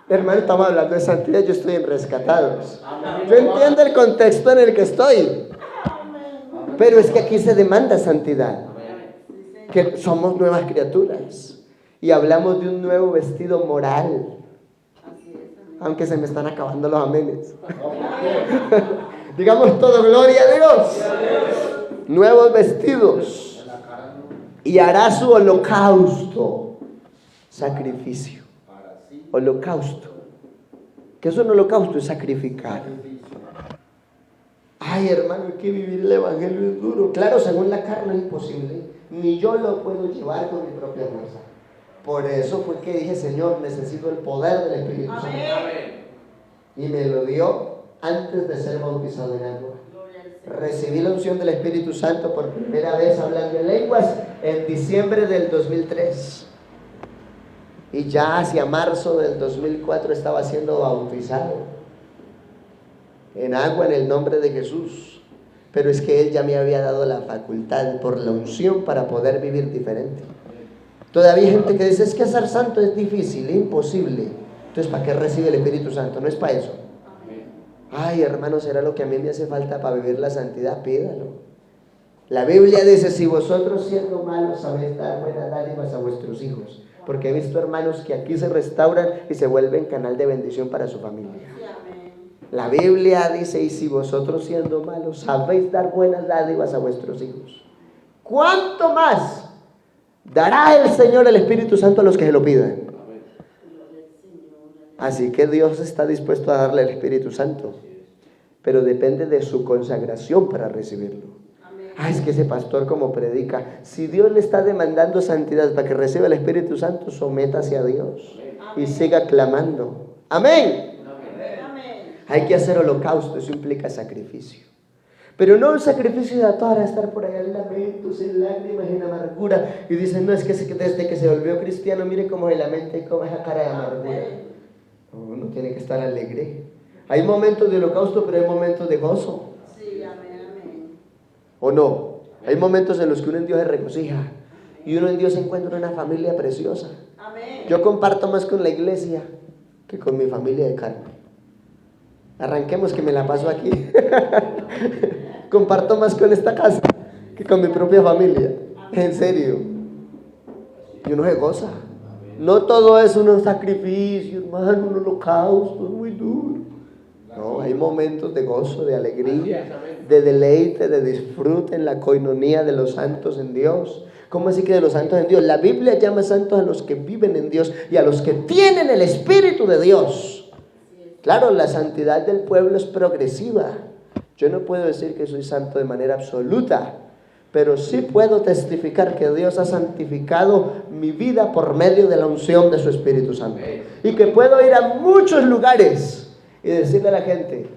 Hermano, estamos hablando de santidad, yo estoy en Rescatados. Yo entiendo el contexto en el que estoy. Pero es que aquí se demanda santidad. Que somos nuevas criaturas. Y hablamos de un nuevo vestido moral. Aunque se me están acabando los amenes. Digamos todo, gloria a Dios. Nuevos vestidos. Y hará su holocausto. Sacrificio. Holocausto. ¿Qué es un holocausto? Es sacrificar. Ay, hermano, es que vivir el evangelio es duro. Claro, según la carne es imposible. Ni yo lo puedo llevar con mi propia fuerza. Por eso fue que dije, Señor, necesito el poder del Espíritu Santo. Y me lo dio antes de ser bautizado en agua. Recibí la unción del Espíritu Santo por primera vez hablando en lenguas en diciembre del 2003. Y ya hacia marzo del 2004 estaba siendo bautizado en agua en el nombre de Jesús. Pero es que Él ya me había dado la facultad por la unción para poder vivir diferente. Todavía hay gente que dice, es que ser santo es difícil, es imposible. Entonces, ¿para qué recibe el Espíritu Santo? No es para eso. Ay, hermano, será lo que a mí me hace falta para vivir la santidad, pídalo. La Biblia dice, si vosotros siendo malos sabéis dar buenas dádivas a vuestros hijos. Porque he visto hermanos que aquí se restauran y se vuelven canal de bendición para su familia. La Biblia dice, y si vosotros siendo malos sabéis dar buenas dádivas a vuestros hijos, ¿cuánto más dará el Señor el Espíritu Santo a los que se lo pidan? Así que Dios está dispuesto a darle el Espíritu Santo, pero depende de su consagración para recibirlo. Es que ese pastor como predica, si Dios le está demandando santidad para que reciba el Espíritu Santo, sométase a Dios y siga clamando. Amén. Amén. Hay que hacer holocausto, eso implica sacrificio. Pero no un sacrificio de para estar por allá en lamentos, en lágrimas, en amargura. Y dicen, no, es que desde que se volvió cristiano, mire cómo se lamenta y cómo esa cara de amargura. No, uno tiene que estar alegre. Hay momentos de holocausto, pero hay momentos de gozo. Sí, amén, amén. ¿O no? Hay momentos en los que uno en Dios se regocija. Y uno en Dios encuentra una familia preciosa. Amén. Yo comparto más con la iglesia que con mi familia de carne. Arranquemos que me la paso aquí. Comparto más con esta casa que con mi propia familia. En serio. Y uno se goza. No todo es un sacrificio, hermano, un holocausto, es muy duro. No, hay momentos de gozo, de alegría, de deleite, de disfrute en la coinonía de los santos en Dios. ¿Cómo así que de los santos en Dios? La Biblia llama santos a los que viven en Dios y a los que tienen el Espíritu de Dios. Claro, la santidad del pueblo es progresiva. Yo no puedo decir que soy santo de manera absoluta, pero sí puedo testificar que Dios ha santificado mi vida por medio de la unción de su Espíritu Santo. Y que puedo ir a muchos lugares y decirle a la gente,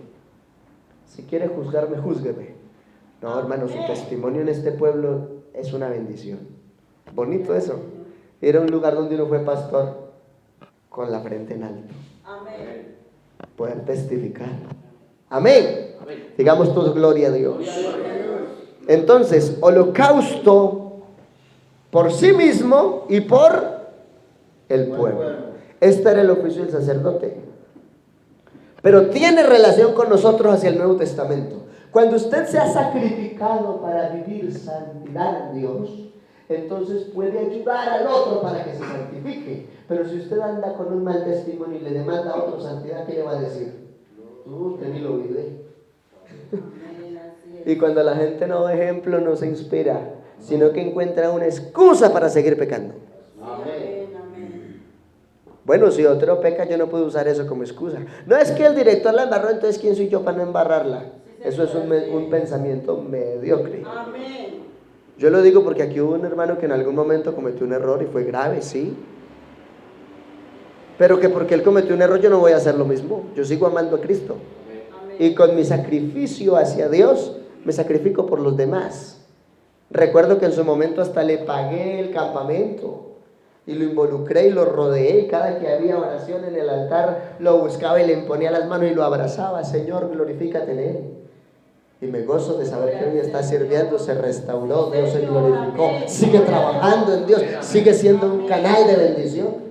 si quiere juzgarme, júzgueme. No, hermano, su testimonio en este pueblo es una bendición. Bonito eso. Ir a un lugar donde uno fue pastor con la frente en alto. Amén. Poder testificar. Amén. Digamos todos gloria a Dios. Entonces, holocausto por sí mismo y por el pueblo. Este era el oficio del sacerdote. Pero tiene relación con nosotros hacia el Nuevo Testamento. Cuando usted se ha sacrificado para vivir santidad en Dios, entonces puede ayudar al otro para que se santifique. Pero si usted anda con un mal testimonio y le demanda a otro santidad, ¿qué le va a decir? Usted ni lo vive. Amén, así es. Y cuando la gente no ve ejemplo, no se inspira, sino que encuentra una excusa para seguir pecando. Amén, amén. Bueno, si otro peca, yo no puedo usar eso como excusa. No es que el director la embarró, entonces ¿quién soy yo para no embarrarla? Eso es un pensamiento mediocre. Amén. Yo lo digo porque aquí hubo un hermano que en algún momento cometió un error y fue grave, sí. Pero que porque él cometió un error yo no voy a hacer lo mismo. Yo sigo amando a Cristo. Amén. Y con mi sacrificio hacia Dios, me sacrifico por los demás. Recuerdo que en su momento hasta le pagué el campamento. Y lo involucré y lo rodeé. Y cada que había oración en el altar, lo buscaba y le imponía las manos y lo abrazaba. Señor, glorifícate en él. Y me gozo de saber que hoy está sirviendo, se restauró, Dios se glorificó, sigue trabajando en Dios, sigue siendo un canal de bendición.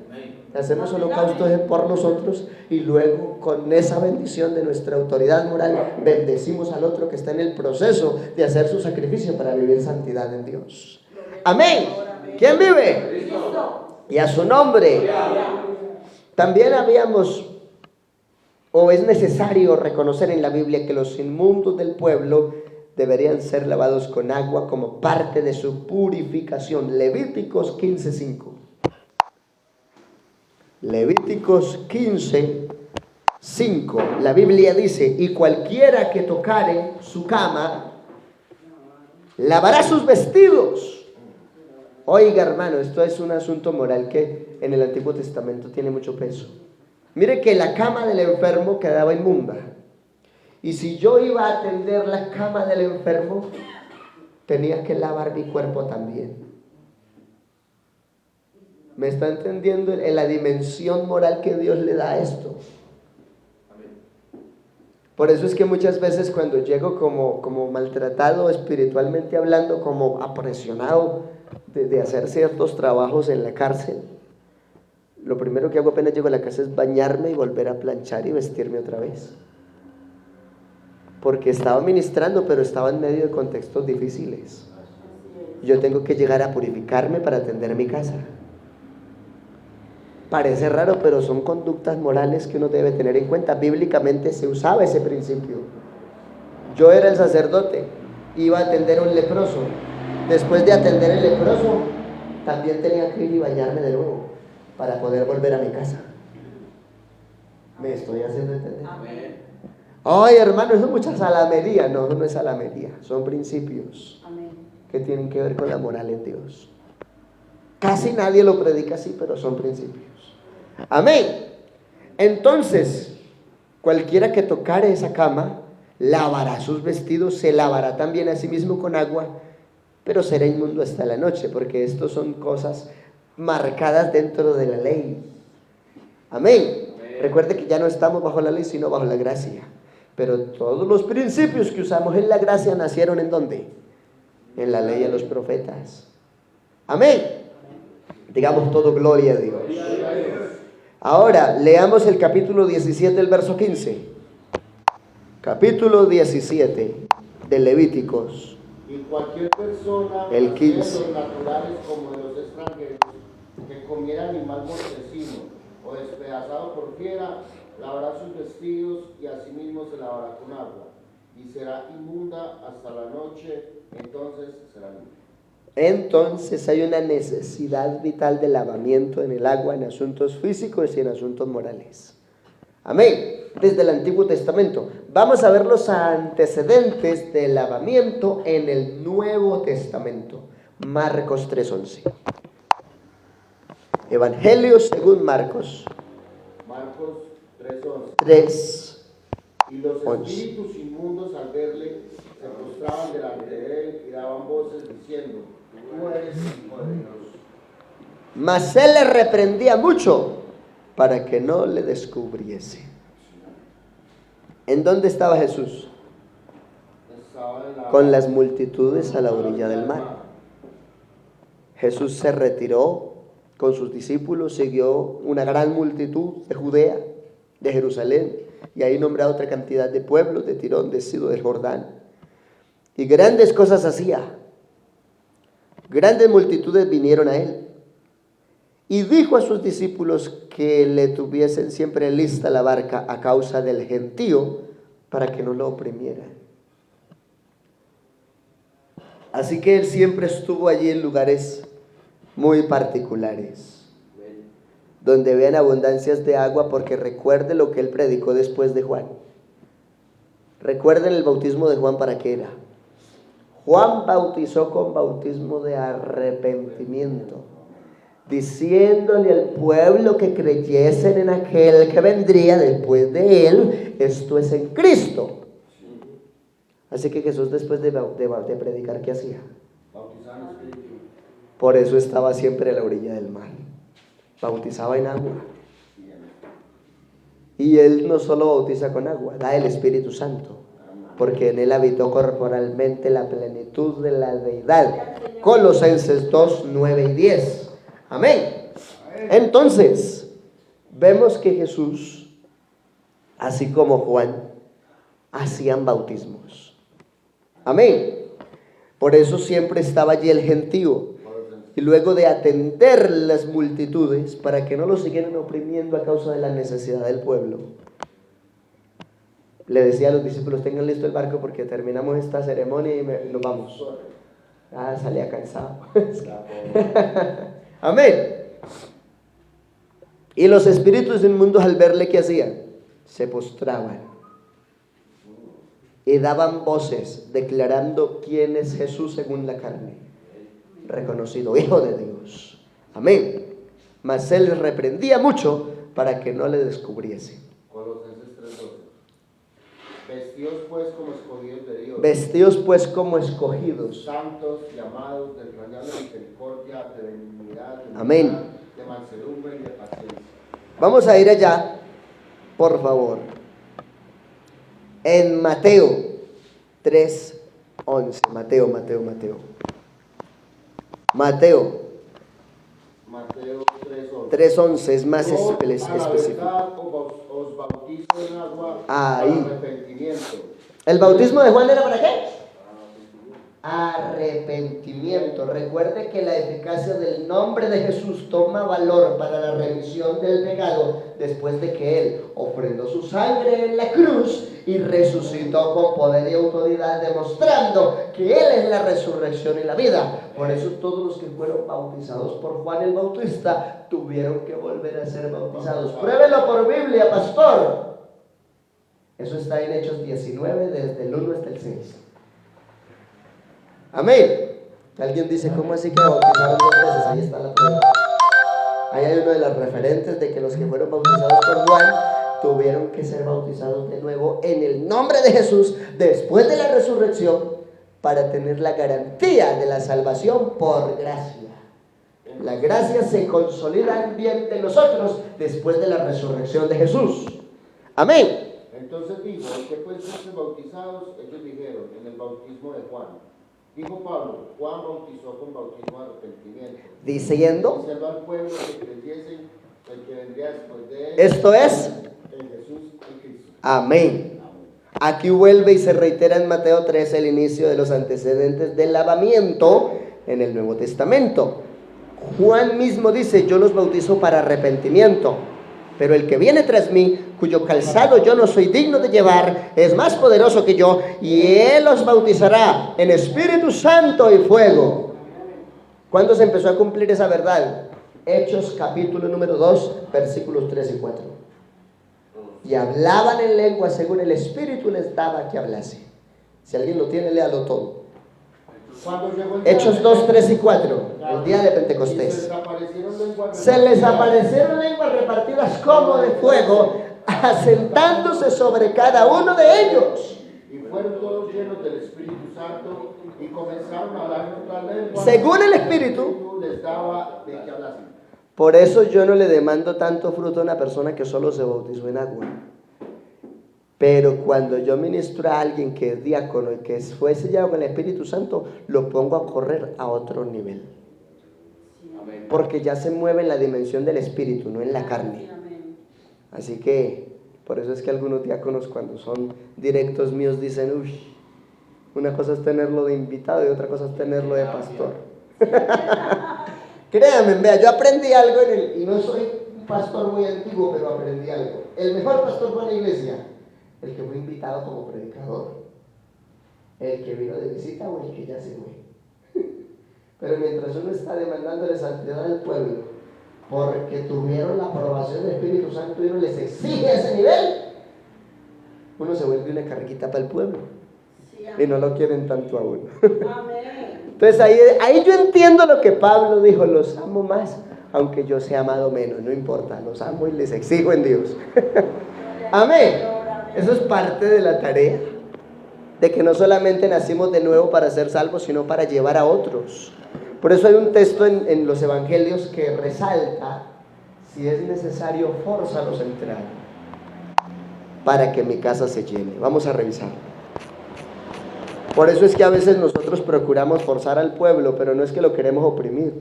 Hacemos holocaustos por nosotros y luego con esa bendición de nuestra autoridad moral bendecimos al otro que está en el proceso de hacer su sacrificio para vivir santidad en Dios. Amén. ¿Quién vive? Y a su nombre. También es necesario reconocer en la Biblia que los inmundos del pueblo deberían ser lavados con agua como parte de su purificación. Levíticos 15:5. Levíticos 15:5. La Biblia dice, y cualquiera que tocare su cama, lavará sus vestidos. Oiga, hermano, esto es un asunto moral que en el Antiguo Testamento tiene mucho peso. Mire que la cama del enfermo quedaba inmunda. Y si yo iba a atender la cama del enfermo, tenía que lavar mi cuerpo también. ¿Me está entendiendo en la dimensión moral que Dios le da a esto? Por eso es que muchas veces cuando llego como maltratado espiritualmente hablando, como apresionado de hacer ciertos trabajos en la cárcel, lo primero que hago apenas llego a la casa es bañarme y volver a planchar y vestirme otra vez. Porque estaba ministrando, pero estaba en medio de contextos difíciles. Yo tengo que llegar a purificarme para atender mi casa. Parece raro, pero son conductas morales que uno debe tener en cuenta. Bíblicamente se usaba ese principio. Yo era el sacerdote, iba a atender a un leproso. Después de atender al leproso, también tenía que ir y bañarme de nuevo para poder volver a mi casa. ¿Me estoy haciendo entender? Amén. Ay, hermano, eso es mucha salamería. No, no es salamería, son principios Amén. que tienen que ver con la moral en Dios. Casi nadie lo predica así, pero son principios. Amén. Entonces, cualquiera que tocare esa cama, lavará sus vestidos, se lavará también a sí mismo con agua, pero será inmundo hasta la noche, porque estos son cosas marcadas dentro de la ley. Amén. Recuerde que ya no estamos bajo la ley, sino bajo la gracia. Pero todos los principios que usamos en la gracia nacieron ¿en dónde? En la ley de los profetas. Amén. Digamos todo gloria a Dios. Ahora, leamos el capítulo 17, el verso 15. Capítulo 17 de Levíticos. Y cualquier persona, El 15. de los naturales como de los extranjeros, que comiera animal mortecino o despedazado por fiera, lavará sus vestidos y asimismo se lavará con agua, y será inmunda hasta la noche, entonces será limpia. Entonces hay una necesidad vital de lavamiento en el agua, en asuntos físicos y en asuntos morales. Amén. Desde el Antiguo Testamento. Vamos a ver los antecedentes del lavamiento en el Nuevo Testamento. Marcos 3:11. Evangelio según Marcos Marcos 3:11. 3. Y los 11. espíritus inmundos al verle se postraban delante de él y daban voces diciendo: tú eres hijo de Dios. Mas él le reprendía mucho para que no le descubriese. ¿En dónde estaba Jesús? Estaba en la... Con las multitudes a la orilla del mar. Jesús se retiró con sus discípulos, siguió una gran multitud de Judea, de Jerusalén, y ahí nombra otra cantidad de pueblos, de Tirón, de Sidón, del Jordán. Y grandes cosas hacía. Grandes multitudes vinieron a él. Y dijo a sus discípulos que le tuviesen siempre lista la barca a causa del gentío, para que no lo oprimieran. Así que él siempre estuvo allí en lugares muy particulares, donde vean abundancias de agua, porque recuerde lo que él predicó después de Juan. Recuerden el bautismo de Juan, ¿para qué era? Juan bautizó con bautismo de arrepentimiento, diciéndole al pueblo que creyesen en aquel que vendría después de él, esto es en Cristo. Así que Jesús, después de predicar, ¿qué hacía? Bautizando en espíritu. Por eso estaba siempre a la orilla del mar. Bautizaba en agua. Y él no solo bautiza con agua, da el Espíritu Santo, porque en él habitó corporalmente la plenitud de la deidad. Colosenses 2, 9 y 10. Amén. Entonces, vemos que Jesús, así como Juan, hacían bautismos. Amén. Por eso siempre estaba allí el gentío. Y luego de atender las multitudes, para que no lo siguieran oprimiendo a causa de la necesidad del pueblo, le decía a los discípulos: tengan listo el barco porque terminamos esta ceremonia y nos vamos. Salía cansado. Amén. Y los espíritus inmundos, al verle, ¿qué hacían? Se postraban y daban voces declarando quién es Jesús según la carne, reconocido Hijo de Dios. Amén. Mas él les reprendía mucho para que no le descubriese. Colosenses 3:12. Vestidos pues como escogidos de Dios. Vestidos pues como escogidos. Santos, llamados de entrañable misericordia, de benignidad, de Amén. humildad, de mansedumbre y de paciencia. Vamos a ir allá, por favor. En Mateo 3:11. Mateo. Mateo 3:11. 3:11 es más Yo, a la específico. verdad, os bautizo en agua Ahí. para arrepentimiento. ¿El bautismo de Juan era para qué? Arrepentimiento. Recuerde que la eficacia del nombre de Jesús toma valor para la remisión del pecado después de que Él ofrendó su sangre en la cruz y resucitó con poder y autoridad, demostrando que Él es la resurrección y la vida. Por eso todos los que fueron bautizados por Juan el Bautista tuvieron que volver a ser bautizados. Pruébelo por Biblia, pastor. Eso está en Hechos 19, desde el 1 hasta el 6. Amén. Alguien dice: ¿cómo así que bautizaron 2 veces? Ahí está la prueba. Ahí hay uno de los referentes de que los que fueron bautizados por Juan tuvieron que ser bautizados de nuevo en el nombre de Jesús después de la resurrección para tener la garantía de la salvación por gracia. La gracia se consolida en bien de nosotros después de la resurrección de Jesús. Amén. Entonces dijo, ¿en qué pueden ser bautizados? Ellos dijeron, en el bautismo de Juan. Dijo Pablo, Juan bautizó con bautismo de arrepentimiento, Diciendo, diciendo al pueblo que creyesen el que vendría después de él, esto es, en Jesús y Cristo. amén. Aquí vuelve y se reitera en Mateo 13 el inicio de los antecedentes del lavamiento en el Nuevo Testamento. Juan mismo dice, yo los bautizo para arrepentimiento, pero el que viene tras mí, cuyo calzado yo no soy digno de llevar, es más poderoso que yo, y él los bautizará en Espíritu Santo y fuego. ¿Cuándo se empezó a cumplir esa verdad? Hechos capítulo número 2, versículos 3 y 4. Y hablaban en lengua según el Espíritu les daba que hablase. Si alguien lo tiene, léalo todo. Cuando llegó el día Hechos de 2, 3 y 4, el día de y Pentecostés. se les aparecieron lenguas Repartidas como de fuego, asentándose sobre cada uno de ellos. y fueron todos llenos del Espíritu Santo y comenzaron a hablar en otras lenguas Según el Espíritu. les daba de que hablasen. Por eso yo no le demando tanto fruto a una persona que solo se bautizó en agua. Pero cuando yo ministro a alguien que es diácono y que fue sellado con el Espíritu Santo, lo pongo a correr a otro nivel. Porque ya se mueve en la dimensión del Espíritu, no en la carne. Así que, por eso es que algunos diáconos cuando son directos míos dicen, uy, una cosa es tenerlo de invitado y otra cosa es tenerlo de pastor. Créanme, vea, yo aprendí algo y no soy un pastor muy antiguo, pero aprendí algo. El mejor pastor para la iglesia, el que fue invitado como predicador, el que vino de visita o el que ya se fue. Pero mientras uno está demandándole santidad al pueblo, porque tuvieron la aprobación del Espíritu Santo y uno les exige a ese nivel, uno se vuelve una carguita para el pueblo y no lo quieren tanto a uno. Entonces ahí yo entiendo lo que Pablo dijo, los amo más, aunque yo sea amado menos, no importa, los amo y les exijo en Dios. Amén. Eso es parte de la tarea, de que no solamente nacimos de nuevo para ser salvos, sino para llevar a otros. Por eso hay un texto en los evangelios que resalta, si es necesario, fórzalos a entrar, para que mi casa se llene. Vamos a revisar. Por eso es que a veces nosotros procuramos forzar al pueblo, pero no es que lo queremos oprimir.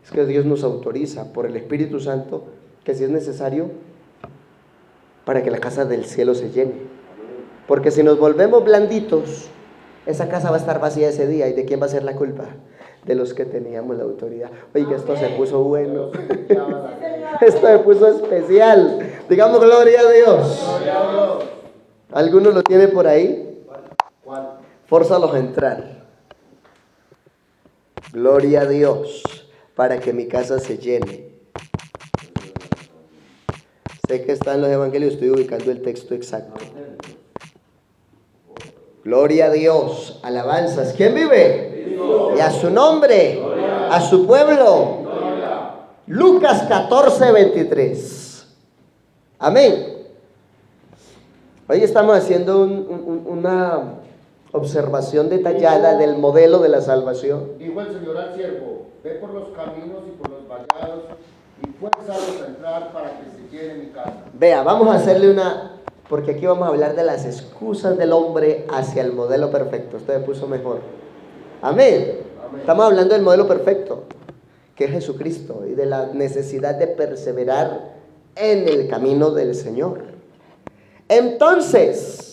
Es que Dios nos autoriza por el Espíritu Santo que si es necesario para que la casa del cielo se llene. Porque si nos volvemos blanditos, esa casa va a estar vacía ese día. ¿Y de quién va a ser la culpa? De los que teníamos la autoridad. Oye, esto se puso bueno. Esto se puso especial. Digamos gloria a Dios. ¿Alguno lo tiene por ahí? Fórzalos a entrar. Gloria a Dios, para que mi casa se llene. Sé que está en los evangelios, estoy ubicando el texto exacto. Gloria a Dios, alabanzas. ¿Quién vive? Y a su nombre, a su pueblo. Lucas 14, 23. Amén. Hoy estamos haciendo una observación detallada del modelo de la salvación. Dijo el Señor al siervo, ve por los caminos y por los vallados y fuérzalos a entrar para que se llene mi casa. Vea, vamos a hacerle porque aquí vamos a hablar de las excusas del hombre hacia el modelo perfecto. Usted me puso mejor. Amén. Estamos hablando del modelo perfecto, que es Jesucristo, y de la necesidad de perseverar en el camino del Señor. Entonces,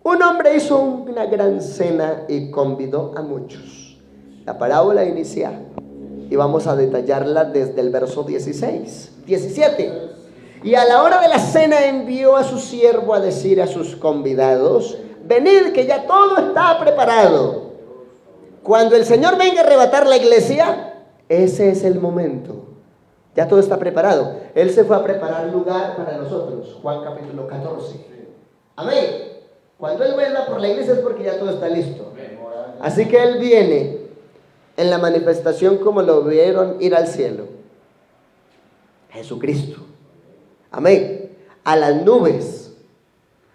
un hombre hizo una gran cena y convidó a muchos. La parábola inicia y vamos a detallarla desde el verso 17. Y a la hora de la cena envió a su siervo a decir a sus convidados, venid que ya todo está preparado. Cuando el Señor venga a arrebatar la iglesia, ese es el momento. Ya todo está preparado. Él se fue a preparar lugar para nosotros. Juan capítulo 14. Amén. Cuando Él vuelva por la iglesia es porque ya todo está listo. Así que Él viene en la manifestación como lo vieron ir al cielo. Jesucristo. Amén. a las nubes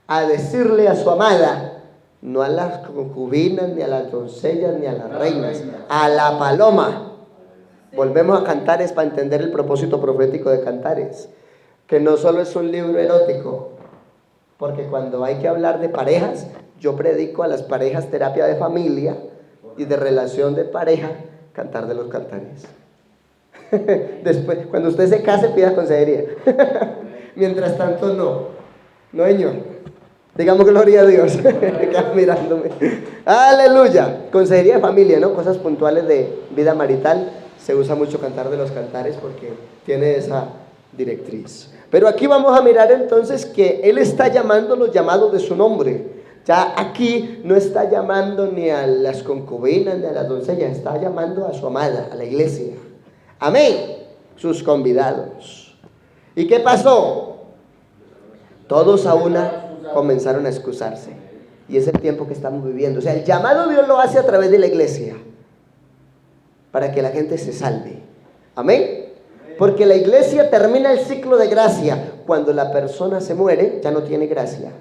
a decirle a su amada, no a las concubinas, ni a las doncellas, ni a las reinas, a la paloma. Volvemos a Cantares para entender el propósito profético de Cantares, que no solo es un libro erótico, porque cuando hay que hablar de parejas, yo predico a las parejas terapia de familia y de relación de pareja, Cantar de los Cantares. Después, cuando usted se case, pida consejería. Mientras tanto, no, señor. Digamos gloria a Dios. Quedan mirándome. Aleluya. Consejería de familia, ¿no? Cosas puntuales de vida marital. Se usa mucho Cantar de los Cantares porque tiene esa directriz. Pero aquí vamos a mirar entonces que Él está llamando los llamados de su nombre. Ya aquí no está llamando ni a las concubinas ni a las doncellas, está llamando a su amada, a la iglesia. Amén. Sus convidados. ¿Y qué pasó? Todos a una comenzaron a excusarse. Y es el tiempo que estamos viviendo. O sea, el llamado Dios lo hace a través de la iglesia para que la gente se salve. Amén. Porque la iglesia termina el ciclo de gracia. Cuando la persona se muere, ya no tiene gracia,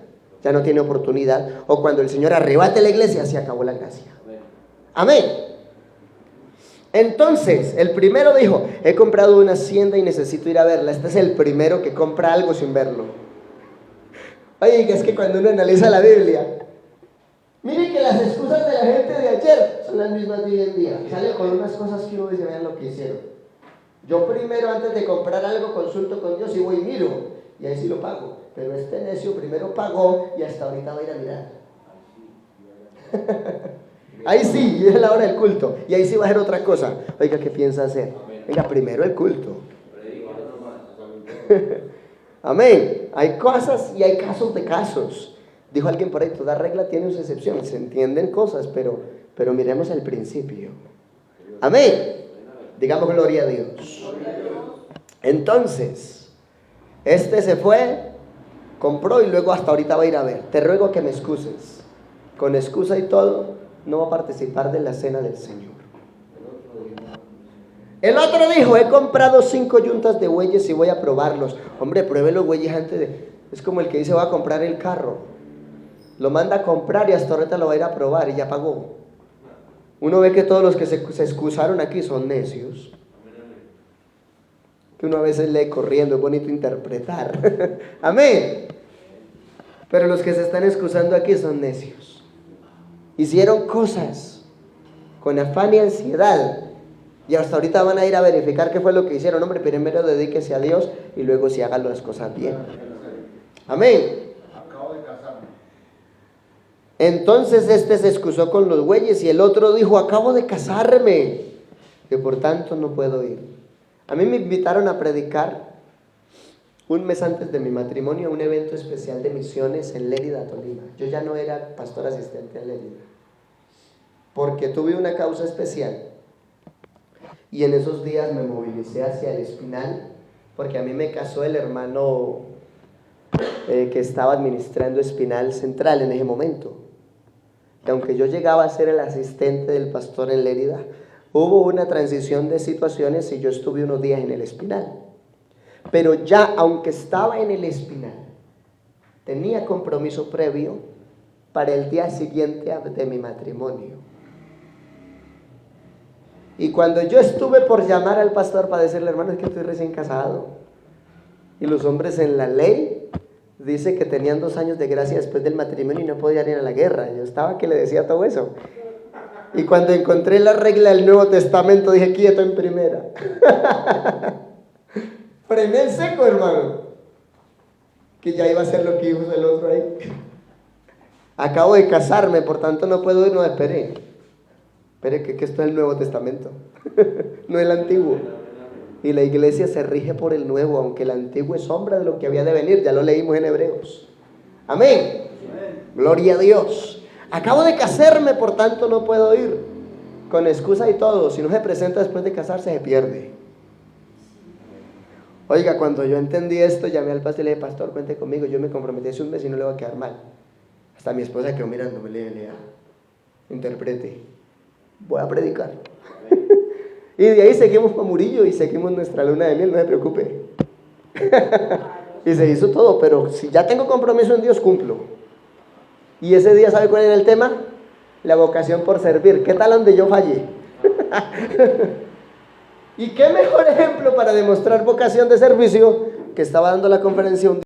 ya no tiene oportunidad. O cuando el Señor arrebate la iglesia, se acabó la gracia. Amén. Entonces, el primero dijo, he comprado una hacienda y necesito ir a verla. Este es el primero que compra algo sin verlo. Oye, es que cuando uno analiza la Biblia, mire que las excusas de la gente de ayer son las mismas de hoy en día. Sale con unas cosas que uno dice, vean lo que hicieron. Yo primero, antes de comprar algo, consulto con Dios y voy y miro, y ahí sí lo pago. Pero este necio primero pagó y hasta ahorita va a ir a mirar. Ahí sí, es la hora del culto. Y ahí sí va a hacer otra cosa. Oiga, ¿qué piensa hacer? Venga, primero el culto. Amén. Hay cosas y hay casos de casos. Dijo alguien por ahí, toda regla tiene sus excepciones. Se entienden cosas, pero miremos el principio. Amén. Digamos gloria a Dios. Entonces, este se fue, compró y luego hasta ahorita va a ir a ver. Te ruego que me excuses. Con excusa y todo, no va a participar de la cena del Señor. El otro dijo, he comprado 5 yuntas de bueyes y voy a probarlos. Hombre, pruebe los bueyes antes de... Es como el que dice, voy a comprar el carro. Lo manda a comprar y hasta ahorita lo va a ir a probar y ya pagó. Uno ve que todos los que se excusaron aquí son necios. Que uno a veces lee corriendo, es bonito interpretar. Amén. Pero los que se están excusando aquí son necios. Hicieron cosas con afán y ansiedad. Y hasta ahorita van a ir a verificar qué fue lo que hicieron. Hombre, primero dedíquese a Dios y luego si hagan las cosas bien. Amén. Acabo de casarme. Entonces este se excusó con los bueyes y el otro dijo, acabo de casarme, que por tanto no puedo ir. A mí me invitaron a predicar un mes antes de mi matrimonio a un evento especial de misiones en Lérida, Tolima. Yo ya no era pastor asistente en Lérida, porque tuve una causa especial. Y en esos días me movilicé hacia el Espinal, porque a mí me casó el hermano que estaba administrando Espinal Central en ese momento. Y aunque yo llegaba a ser el asistente del pastor en Lérida, hubo una transición de situaciones y yo estuve unos días en el Espinal. Pero ya, aunque estaba en el Espinal, tenía compromiso previo para el día siguiente de mi matrimonio. Y cuando yo estuve por llamar al pastor para decirle, hermano, es que estoy recién casado. Y los hombres en la ley dice que tenían 2 años de gracia después del matrimonio y no podían ir a la guerra. Yo estaba que le decía todo eso. Y cuando encontré la regla del Nuevo Testamento, dije, quieto en primera. Frené en seco, hermano. Que ya iba a ser lo que dijo el otro ahí. Acabo de casarme, por tanto no puedo ir, no esperé. Espere que esto es el Nuevo Testamento, no el Antiguo. Y la iglesia se rige por el Nuevo, aunque el Antiguo es sombra de lo que había de venir, ya lo leímos en Hebreos. Amén. Gloria a Dios. Acabo de casarme, por tanto no puedo ir. Con excusa y todo, si no se presenta después de casarse, se pierde. Oiga, cuando yo entendí esto, llamé al pastor y le dije, pastor, cuente conmigo, yo me comprometí hace un mes y no le va a quedar mal. Hasta mi esposa quedó mirándome, lea, interprete. Voy a predicar. Y de ahí seguimos con Murillo y seguimos nuestra luna de miel, no se preocupe. Y se hizo todo, pero si ya tengo compromiso en Dios, cumplo. Y ese día, ¿sabe cuál era el tema? La vocación por servir. ¿Qué tal donde yo fallé? Y qué mejor ejemplo para demostrar vocación de servicio que estaba dando la conferencia un día.